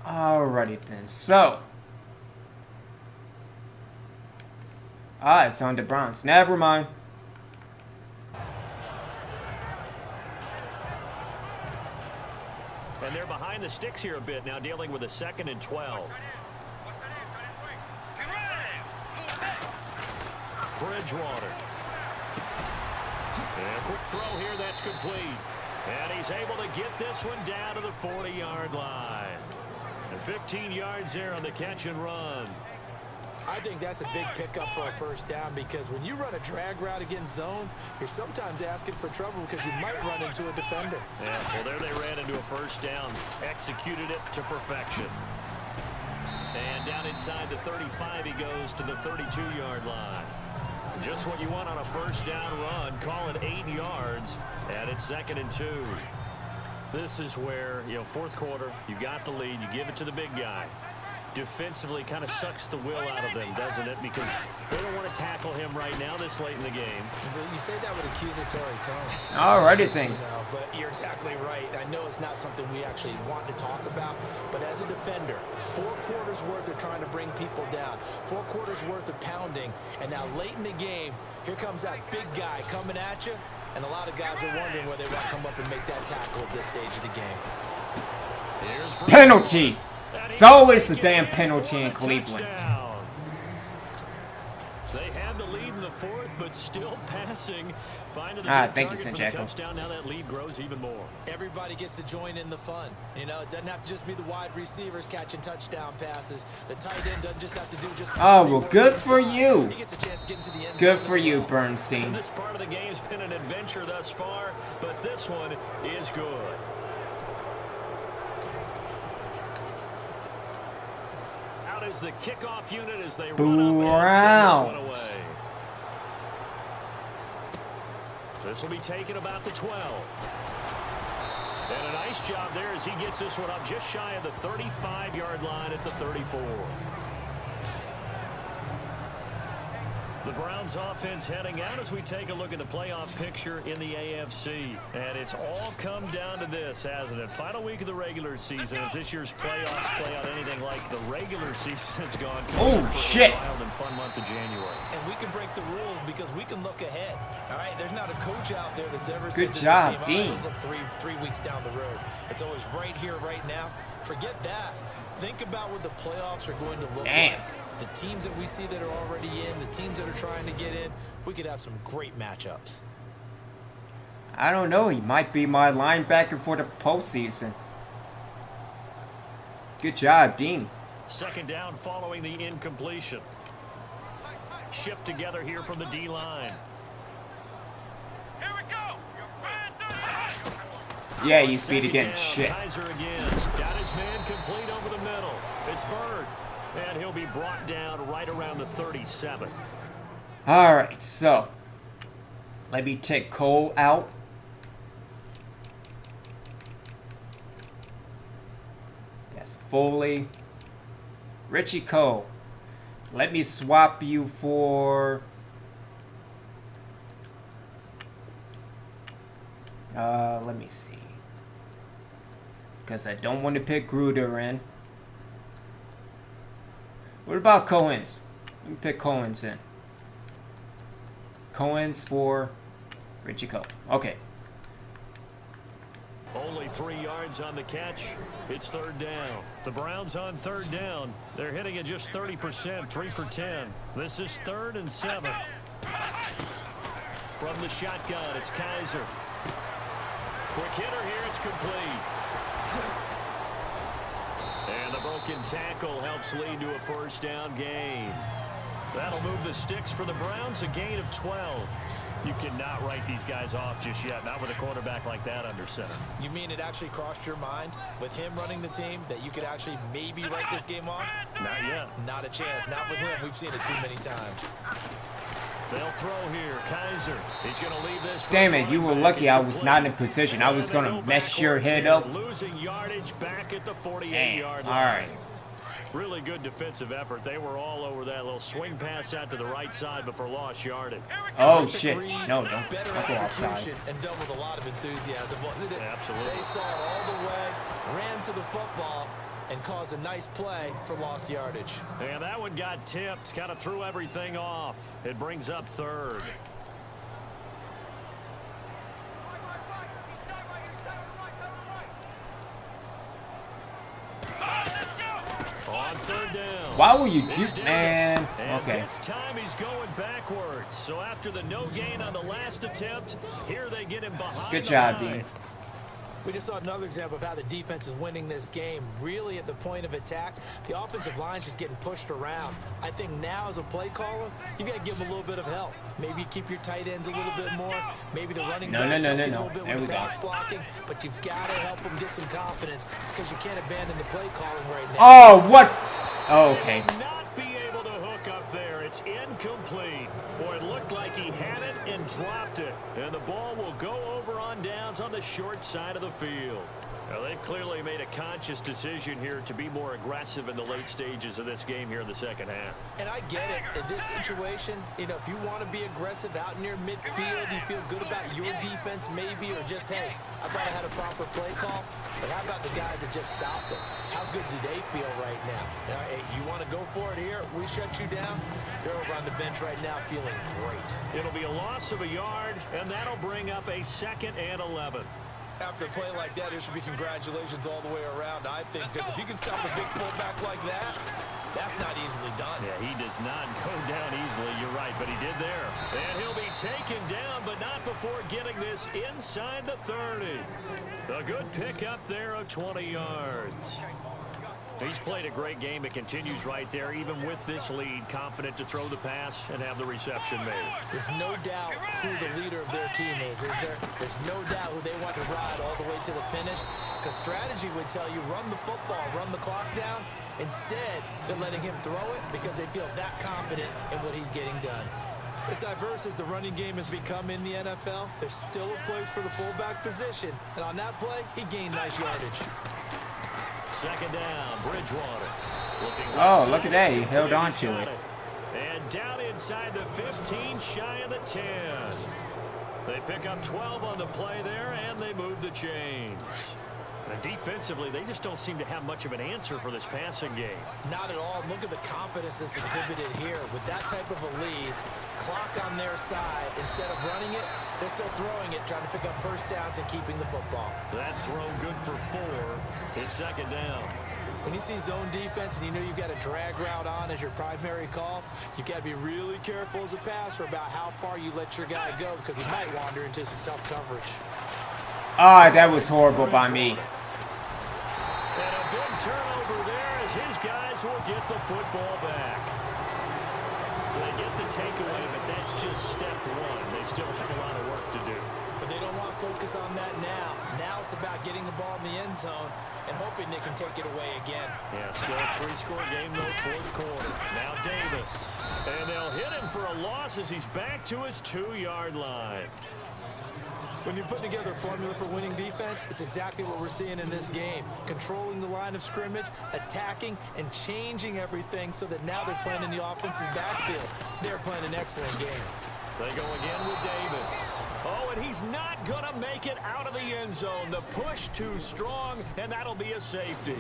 [SPEAKER 1] Alrighty then. So. It's on the Browns. Never mind.
[SPEAKER 3] And they're behind the sticks here a bit now, dealing with a 2nd and 12. Bridgewater. And a quick throw here, that's complete. And he's able to get this one down to the 40-yard line. And 15 yards there on the catch and run.
[SPEAKER 4] I think that's a big pickup for a first down because when you run a drag route against zone, you're sometimes asking for trouble because you might run into a defender.
[SPEAKER 3] Yeah, well, there they ran into a first down. Executed it to perfection. And down inside the 35, he goes to the 32-yard line. Just what you want on a first down run. Call it 8 yards, and it's 2nd and 2. This is where, fourth quarter, you got the lead, you give it to the big guy. Defensively kind of sucks the will out of them, doesn't it? Because they don't want to tackle him right now this late in the game.
[SPEAKER 4] But you say that with accusatory tones.
[SPEAKER 1] Alrighty then.
[SPEAKER 4] But you're exactly right. I know it's not something we actually want to talk about, but as a defender, 4 quarters worth of trying to bring people down, 4 quarters worth of pounding, and now late in the game, here comes that big guy coming at you, and a lot of guys are wondering whether they want to come up and make that tackle at this stage of the game.
[SPEAKER 1] Penalty! It's always a damn penalty in Cleveland.
[SPEAKER 3] They had the lead in the 4th, but still passing.
[SPEAKER 1] Thank you, Sanjay.
[SPEAKER 3] Touchdown. Now that lead grows even more.
[SPEAKER 4] Everybody gets to join in the fun. It doesn't have to just be the wide receivers catching touchdown passes. The tight end doesn't just have to do just.
[SPEAKER 1] Oh, well, good for you.
[SPEAKER 4] He gets a chance to get into the end
[SPEAKER 1] Good
[SPEAKER 4] zone
[SPEAKER 1] for
[SPEAKER 4] as
[SPEAKER 1] you,
[SPEAKER 4] well.
[SPEAKER 1] Bernstein.
[SPEAKER 3] And this part of the game's been an adventure thus far, but this one is good. Out is the kickoff unit as they run up and send this one away. This will be taken about the 12. And a nice job there as he gets this one up just shy of the 35-yard line at the 34. The Browns offense heading out as we take a look at the playoff picture in the AFC. And it's all come down to this, hasn't it? Final week of the regular season as this year's playoffs play out anything like the regular season has gone.
[SPEAKER 1] Oh, shit.
[SPEAKER 3] Wild and fun month of January.
[SPEAKER 4] And we can break the rules because we can look ahead. All right, there's not a coach out there that's ever
[SPEAKER 1] Good
[SPEAKER 4] said to
[SPEAKER 1] job,
[SPEAKER 4] their team,
[SPEAKER 1] Dean.
[SPEAKER 4] let's look three weeks down the road. It's always right here, right now. Forget that. Think about what the playoffs are going to look like. The teams that we see that are already in, the teams that are trying to get in, we could have some great matchups.
[SPEAKER 1] I don't know. He might be my linebacker for the postseason. Good job, Dean.
[SPEAKER 3] 2nd down following the incompletion. Shift together here from the D-line.
[SPEAKER 2] Here we go.
[SPEAKER 1] Yeah, you speed again. Shit.
[SPEAKER 3] Kaiser again. Got his man complete over the middle. It's Bird. And he'll be brought down right around the 37.
[SPEAKER 1] Alright, so let me take Cole out. That's Foley. Richie Cole. Let me swap you for... let me see. Because I don't want to pick Gruder in. What about Cohen's? Let me pick Cohen's in. Cohen's for Richie Cole. Okay.
[SPEAKER 3] Only 3 yards on the catch. It's third down. The Browns on third down. They're hitting at just 30%, 3 for 10. This is 3rd and 7. From the shotgun, it's Kaiser. Quick hitter here, it's complete. And the broken tackle helps lead to a first down gain. That'll move the sticks for the Browns, a gain of 12. You cannot write these guys off just yet, not with a quarterback like that under center.
[SPEAKER 4] You mean it actually crossed your mind with him running the team that you could actually maybe write this game off?
[SPEAKER 3] Not yet.
[SPEAKER 4] Not a chance. Not with him. We've seen it too many times.
[SPEAKER 3] They'll throw here. Kaiser. He's going to leave this.
[SPEAKER 1] Damn it, you were lucky I was not in position. I was going to mess your head up.
[SPEAKER 3] Losing yardage back at the 48-yard line.
[SPEAKER 1] All right.
[SPEAKER 3] Really good defensive effort. They were all over that little swing pass out to the right side before lost yardage.
[SPEAKER 1] Oh, shit. No, don't
[SPEAKER 4] Better
[SPEAKER 1] go outside.
[SPEAKER 4] execution and done with a lot of enthusiasm, wasn't it?
[SPEAKER 3] Absolutely.
[SPEAKER 4] They saw it all the way, ran to the football, and caused a nice play for lost yardage.
[SPEAKER 3] And that one got tipped. Kind of threw everything off. It brings up 3rd. On 3rd down.
[SPEAKER 1] Why will you
[SPEAKER 3] It's
[SPEAKER 1] do, man?
[SPEAKER 3] And
[SPEAKER 1] Okay.
[SPEAKER 3] this time he's going backwards. So after the no gain on the last attempt, here they get him behind.
[SPEAKER 1] Good
[SPEAKER 3] the
[SPEAKER 1] job,
[SPEAKER 3] line.
[SPEAKER 1] Dean.
[SPEAKER 4] We just saw another example of how the defense is winning this game. Really at the point of attack, the offensive line's just getting pushed around. I think now as a play caller, you got to give them a little bit of help. Maybe keep your tight ends a little bit more. Maybe the running backs help you a little bit
[SPEAKER 1] There
[SPEAKER 4] with
[SPEAKER 1] we
[SPEAKER 4] the
[SPEAKER 1] go.
[SPEAKER 4] pass blocking. But you've got to help them get some confidence because you can't abandon the play calling right now.
[SPEAKER 1] Oh, what? Oh, okay.
[SPEAKER 3] Not be able to hook up there. It's incomplete. Or it looked like he had it and dropped it. And the ball will go over on downs on the short side of the field. Now, they've clearly made a conscious decision here to be more aggressive in the late stages of this game here in the second half.
[SPEAKER 4] And I get it. In this situation, you know, if you want to be aggressive out near midfield, you feel good about your defense maybe, or just, hey, I thought I had a proper play call. But how about the guys that just stopped them? How good do they feel right now? Now, hey, you want to go for it here? We shut you down. They're over on the bench right now feeling great.
[SPEAKER 3] It'll be a loss of a yard, and that'll bring up a 2nd and 11.
[SPEAKER 4] After a play like that, there should be congratulations all the way around, I think. Because if you can stop a big pullback like that, that's not easily done.
[SPEAKER 3] Yeah, he does not go down easily. You're right, but he did there. And he'll be taken down, but not before getting this inside the 30. A good pickup there of 20 yards. He's played a great game. It continues right there, even with this lead, confident to throw the pass and have the reception made.
[SPEAKER 4] There's no doubt who the leader of their team is there? There's no doubt who they want to ride all the way to the finish. Because strategy would tell you run the football, run the clock down. Instead, they're letting him throw it because they feel that confident in what he's getting done. As diverse as the running game has become in the NFL, there's still a place for the fullback position. And on that play, he gained nice yardage.
[SPEAKER 3] 2nd down, Bridgewater.
[SPEAKER 1] Oh, look at that. He held on to it.
[SPEAKER 3] And down inside the 15, shy of the 10. They pick up 12 on the play there, and they move the chains. And defensively, they just don't seem to have much of an answer for this passing game.
[SPEAKER 4] Not at all. Look at the confidence that's exhibited here. With that type of a lead, clock on their side, instead of running it, they're still throwing it, trying to pick up first downs and keeping the football.
[SPEAKER 3] That throw good for 4. It's 2nd down.
[SPEAKER 4] When you see zone defense and you know you've got a drag route on as your primary call, you've got to be really careful as a passer about how far you let your guy go because he might wander into some tough coverage.
[SPEAKER 1] Ah, that was horrible by me.
[SPEAKER 3] And a big turnover there as his guys will get the football back. So they get the takeaway, but that's just step 1. They still have a lot of work to do.
[SPEAKER 4] But they don't want to focus on that now. Now it's about getting the ball in the end zone and hoping they can take it away again.
[SPEAKER 3] Yeah, still a 3-score game, though, 4th quarter. Now Davis. And they'll hit him for a loss as he's back to his 2-yard line.
[SPEAKER 4] When you put together a formula for winning defense, it's exactly what we're seeing in this game. Controlling the line of scrimmage, attacking, and changing everything so that now they're playing in the offense's backfield. They're playing an excellent game.
[SPEAKER 3] They go again with Davis. Oh, and he's not going to make it out of the end zone. The push too strong, and that'll be a safety.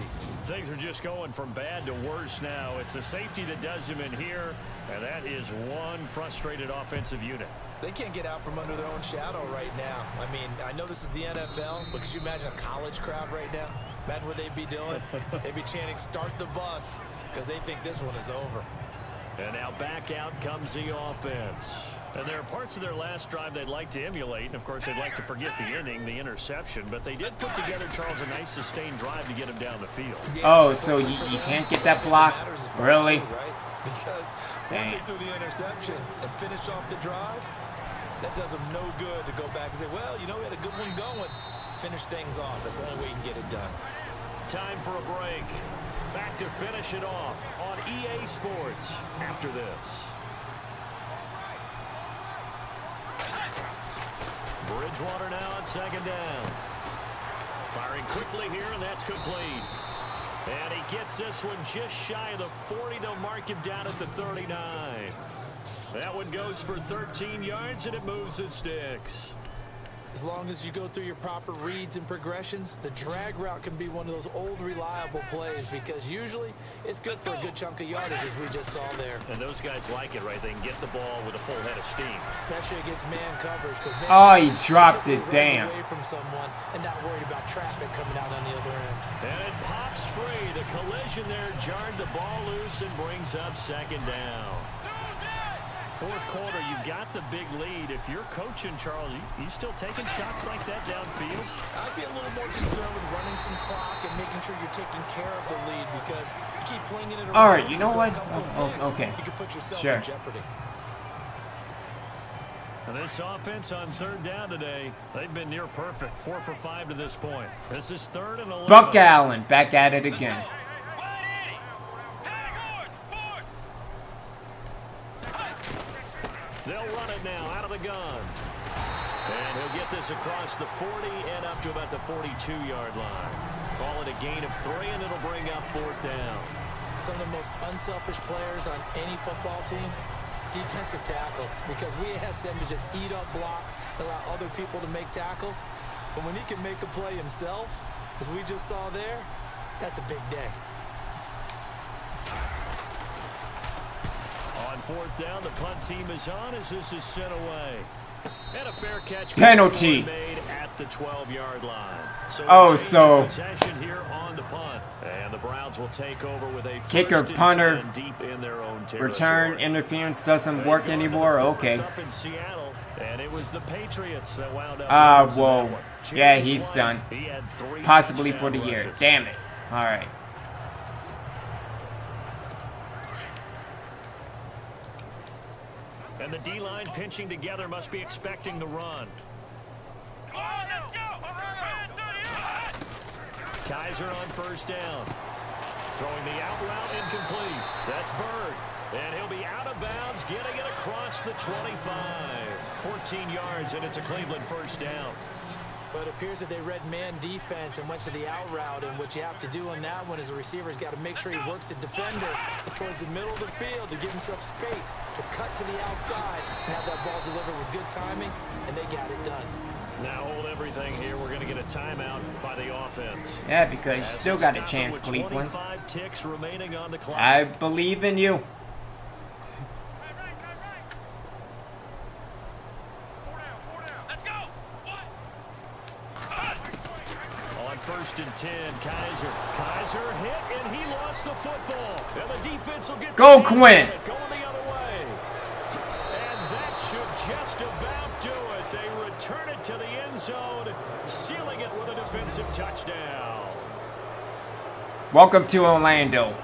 [SPEAKER 3] Things are just going from bad to worse now. It's a safety that does him in here, and that is one frustrated offensive unit.
[SPEAKER 4] They can't get out from under their own shadow right now. I mean, I know this is the NFL, but could you imagine a college crowd right now? Imagine what they'd be doing. They'd be chanting, "Start the bus," because they think this one is over.
[SPEAKER 3] And now back out comes the offense. And there are parts of their last drive they'd like to emulate. And, of course, they'd like to forget the inning, the interception. But they did put together, Charles, a nice sustained drive to get him down the field.
[SPEAKER 1] Oh, so you can't get that block? Really?
[SPEAKER 4] Because once they threw the interception and finish off the drive, that does them no good to go back and say, well, you know, we had a good one going. Finish things off. That's the only way you can get it done.
[SPEAKER 3] Time for a break. Back to finish it off on EA Sports after this. Bridgewater now on second down. Firing quickly here, and that's complete. And he gets this one just shy of the 40. They'll mark him down at the 39. That one goes for 13 yards, and it moves the sticks.
[SPEAKER 4] As long as you go through your proper reads and progressions, the drag route can be one of those old reliable plays because usually it's good for a good chunk of yardage, as we just saw there.
[SPEAKER 3] And those guys like it, right? They can get the ball with a full head of steam.
[SPEAKER 4] Especially against man coverage.
[SPEAKER 1] Oh, he dropped it, damn.
[SPEAKER 4] Away from someone and not worried about traffic coming out on the other end.
[SPEAKER 3] And it pops free. The collision there jarred the ball loose and brings up second down. Fourth quarter, you've got the big lead. If you're coaching, Charles, you still taking shots like that downfield?
[SPEAKER 4] I'd be a little more concerned with running some clock and making sure you're taking care of the lead because you keep flinging it around.
[SPEAKER 1] All right, you know what? Okay.
[SPEAKER 4] You can put yourself
[SPEAKER 1] Sure.
[SPEAKER 4] in jeopardy.
[SPEAKER 3] And this offense on third down today, they've been near perfect. 4 for 5 to this point. This is 3rd and 11.
[SPEAKER 1] Buck Allen back at it again.
[SPEAKER 3] They'll run it now out of the gun. And he'll get this across the 40 and up to about the 42-yard line. Call it a gain of 3, and it'll bring up 4th down.
[SPEAKER 4] Some of the most unselfish players on any football team, defensive tackles, because we ask them to just eat up blocks, allow other people to make tackles. But when he can make a play himself, as we just saw there, that's a big day.
[SPEAKER 3] On 4th down, the punt team is on as this is sent away. And a fair catch.
[SPEAKER 1] Penalty.
[SPEAKER 3] Made at the 12-yard line.
[SPEAKER 1] So
[SPEAKER 3] possession here on the punt. And the Browns will take over with a
[SPEAKER 1] kicker, punter,
[SPEAKER 3] deep in their own
[SPEAKER 1] return interference doesn't work anymore. Okay.
[SPEAKER 3] Up in Seattle, and it was the Patriots that wound up.
[SPEAKER 1] Whoa. Yeah, he's done.
[SPEAKER 3] He had 3
[SPEAKER 1] Possibly for the year.
[SPEAKER 3] rushes.
[SPEAKER 1] Damn it. All right.
[SPEAKER 3] And the D-line pinching together must be expecting the run. Kaiser on 1st down. Throwing the out route incomplete. That's Bird. And he'll be out of bounds, getting it across the 25. 14 yards, and it's a Cleveland 1st down.
[SPEAKER 4] But it appears that they read man defense and went to the out route, and what you have to do on that one is a receiver's got to make sure he works the defender towards the middle of the field to give himself space to cut to the outside and have that ball delivered with good timing, and they got it done.
[SPEAKER 3] Now hold everything here. We're going to get a timeout by the offense.
[SPEAKER 1] Yeah, because you still got a chance, Cleveland.
[SPEAKER 3] 25 ticks remaining on the clock.
[SPEAKER 1] I believe in you.
[SPEAKER 3] On 1st and 10, Kaiser hit, and he lost the football. And the defense will get
[SPEAKER 1] Go, Quinn.
[SPEAKER 3] Going the other way. And that should just about do it. They return it to the end zone, sealing it with a defensive touchdown.
[SPEAKER 1] Welcome to Orlando.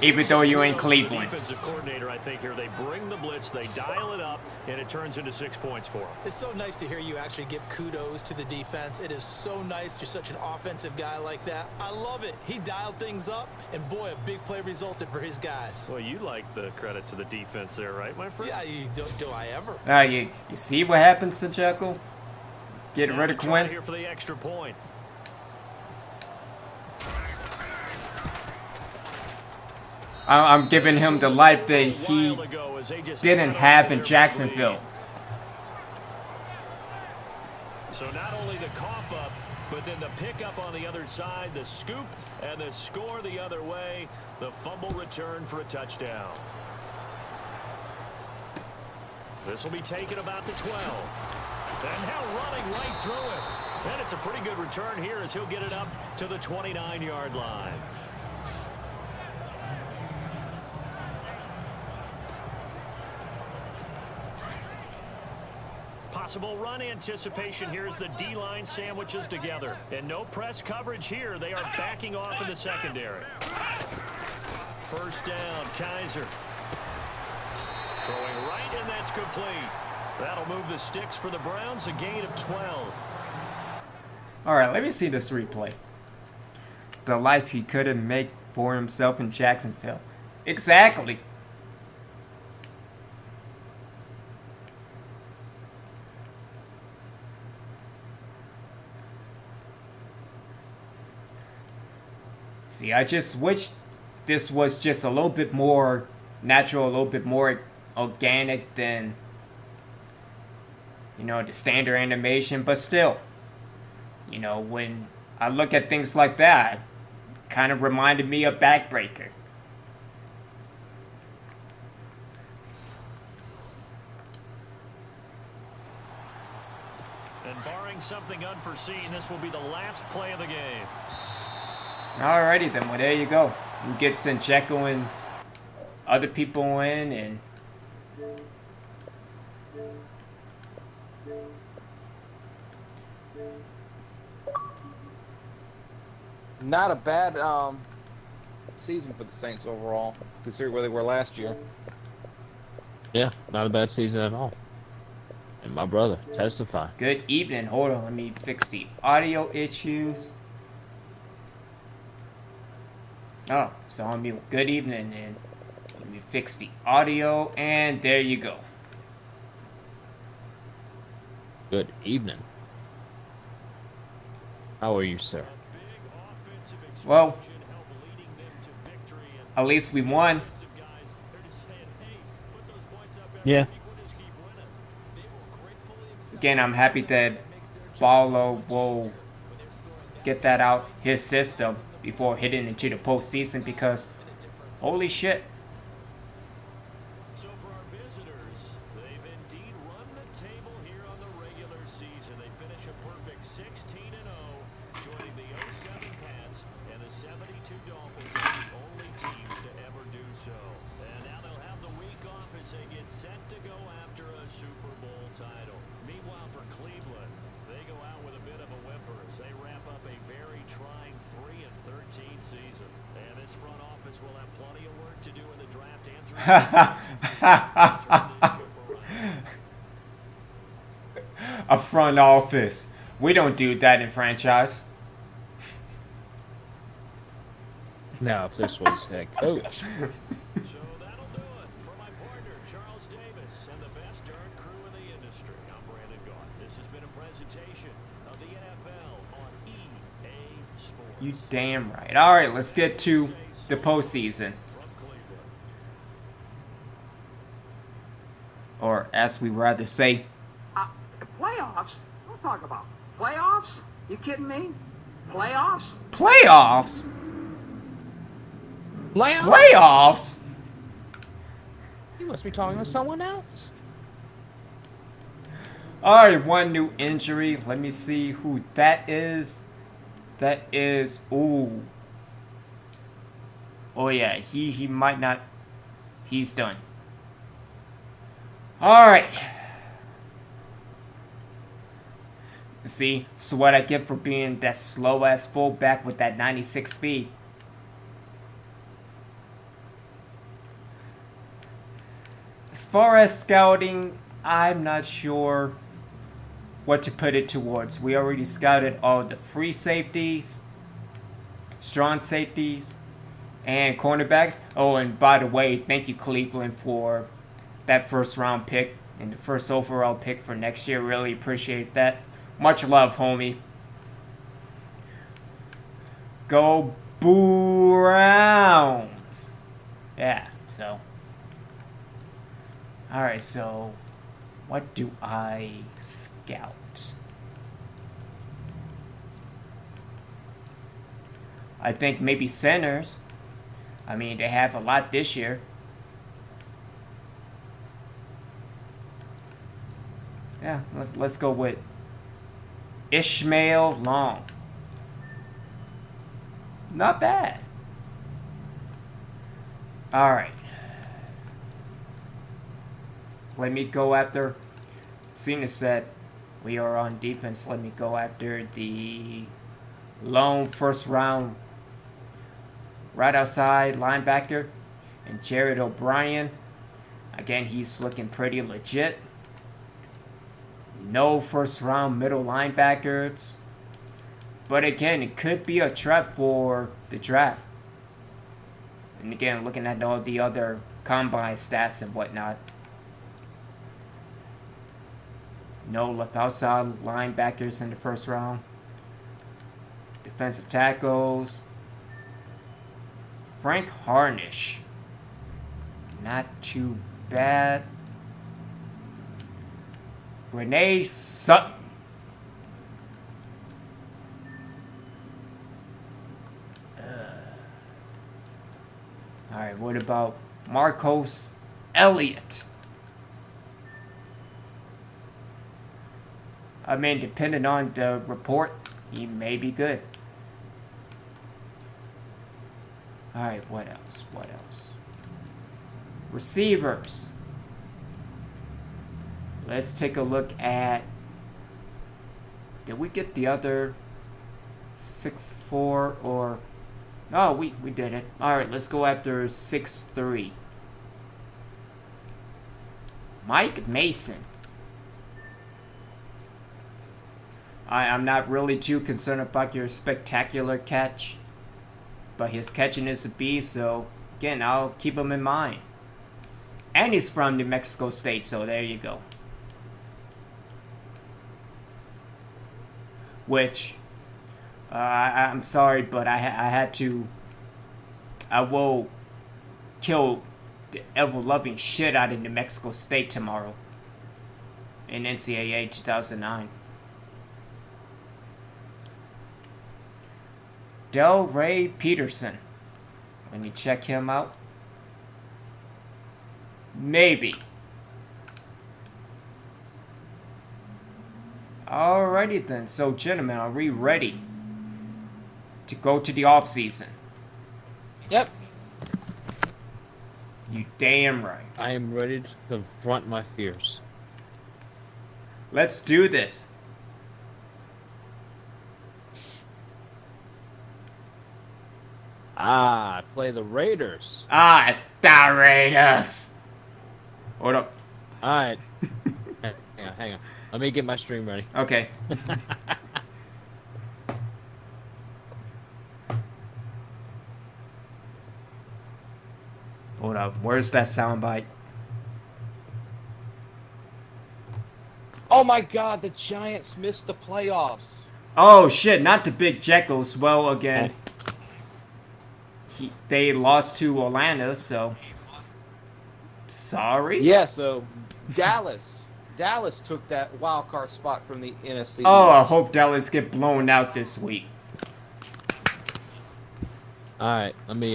[SPEAKER 1] Even though you're in Cleveland.
[SPEAKER 3] Defensive coordinator, I think, here. They bring the blitz, they dial it up, and it turns into 6 points for them.
[SPEAKER 4] It's so nice to hear you actually give kudos to the defense. It is so nice. You're such an offensive guy like that. I love it. He dialed things up, and boy, a big play resulted for his guys.
[SPEAKER 3] Well, you like the credit to the defense there, right, my friend?
[SPEAKER 4] Yeah, do I ever?
[SPEAKER 1] You see what happens to Jekyll? Get rid of Quinn.
[SPEAKER 3] Here for the extra point.
[SPEAKER 1] I'm giving him the life that he didn't have in Jacksonville.
[SPEAKER 3] So not only the cough up, but then the pickup on the other side, the scoop, and the score the other way. The fumble return for a touchdown. This will be taken about the 12. And now running right through it. And it's a pretty good return here as he'll get it up to the 29-yard line. Possible run anticipation here as the D-line sandwiches together. And no press coverage here. They are backing off in the secondary. First down, Kaiser. Throwing right, and that's complete. That'll move the sticks for the Browns, a gain of 12.
[SPEAKER 1] All right, let me see this replay. The life he couldn't make for himself in Jacksonville. Exactly. See, I just wish this was just a little bit more natural, a little bit more organic than, you know, the standard animation. But still, you know, when I look at things like that, kind of reminded me of Backbreaker.
[SPEAKER 3] And barring something unforeseen, this will be the last play of the game.
[SPEAKER 1] Alrighty then, well there you go. We get Sinjeko and other people in, and
[SPEAKER 6] not a bad season for the Saints overall, considering where they were last year.
[SPEAKER 7] Yeah, not a bad season at all. And my brother, testify.
[SPEAKER 1] good evening. Hold on, let me fix the audio issues. Oh, so on mute. Good evening, and let me fix the audio, and there you go.
[SPEAKER 7] Good evening. How are you, sir?
[SPEAKER 1] Well, at least we won.
[SPEAKER 7] Yeah.
[SPEAKER 1] Again, I'm happy that Barlow will get that out his system before hitting into the postseason, because holy shit.
[SPEAKER 3] So for our visitors, they've indeed run the table here on the regular season. They finish a perfect 16-0, joining the 07 Pats and the 72 Dolphins as the only teams to ever do so. And now they'll have the week off as they get set to go after a Super Bowl title. Meanwhile, for Cleveland, they go out with a bit of a whimper as they wrap up a very trying 3-13 season. And this front office will have plenty of work to do in the draft and through
[SPEAKER 1] A front office. We don't do that in franchise.
[SPEAKER 7] Now, if this was head coach.
[SPEAKER 3] So that'll do it for my partner, Charles Davis, and the best darn crew in the industry. I'm Brandon Gaunt. This has been a presentation of the NFL on EA Sports.
[SPEAKER 1] You damn right. Alright, let's get to the postseason.
[SPEAKER 3] From Cleveland.
[SPEAKER 1] Or as we rather say,
[SPEAKER 8] Playoffs? Don't talk about playoffs. You kidding me? Playoffs?
[SPEAKER 1] playoffs? Playoffs?
[SPEAKER 7] You must be talking to someone else.
[SPEAKER 1] Alright, one new injury. Let me see who that is. That is, ooh. Oh yeah, he might not. He's done. Alright. See, so what I get for being that slow ass fullback with that 96 speed. As far as scouting, I'm not sure what to put it towards. We already scouted all the free safeties, strong safeties, and cornerbacks. Oh, and by the way, thank you Cleveland for that first round pick and the first overall pick for next year. Really appreciate that. Much love, homie. Go Browns. Yeah, so. Alright, so what do I scout? I think maybe centers. I mean, they have a lot this year. Yeah, let's go with Ishmael Long. Not bad. Alright. Let me go after, seeing as that we are on defense, let me go after the lone first round right outside linebacker, and Jared O'Brien. Again, he's looking pretty legit. No first round middle linebackers. But again, it could be a trap for the draft. And again, looking at all the other combine stats and whatnot. No left outside linebackers in the first round. Defensive tackles. Frank Harnish. Not too bad. Renee Sutton. Alright, what about Marcos Elliott? I mean, depending on the report, he may be good. Alright, what else? What else? Receivers. Let's take a look at... Did we get the other 6'4" or... No, we did it. Alright, let's go after 6'3". Mike Mason. I'm not really too concerned about your spectacular catch. But his catching is a beast, so again, I'll keep him in mind. And he's from New Mexico State, so there you go. Which... I'm sorry, but I had to. I will kill the ever-loving shit out of New Mexico State tomorrow in NCAA 2009. Delray Peterson. Let me check him out. Maybe. Alrighty then. So, gentlemen, are we ready to go to the off season?
[SPEAKER 6] Yep.
[SPEAKER 1] You damn right.
[SPEAKER 7] I am ready to confront my fears.
[SPEAKER 1] Let's do this.
[SPEAKER 7] I play the Raiders.
[SPEAKER 1] The Raiders. Hold up.
[SPEAKER 7] All right. Hang on. Let me get my stream ready.
[SPEAKER 1] Okay. Hold up. Where's that soundbite?
[SPEAKER 6] Oh my God, the Giants missed the playoffs.
[SPEAKER 1] Oh shit! Not the Big Jackals. Well, again, they lost to Atlanta, so sorry.
[SPEAKER 6] Yeah, so Dallas took that wild card spot from the NFC.
[SPEAKER 1] Oh, I hope Dallas get blown out this week.
[SPEAKER 7] All right, let me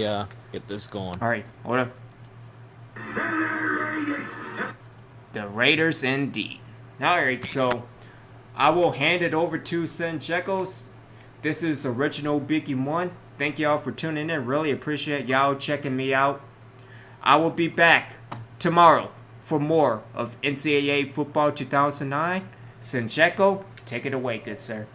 [SPEAKER 7] get this going.
[SPEAKER 1] All right, hold up. The Raiders, indeed. All right, so I will hand it over to Sanchekos. This is Original Biggie 1. Thank y'all for tuning in. Really appreciate y'all checking me out. I will be back tomorrow for more of NCAA Football 2009. Sancheko, take it away, good sir.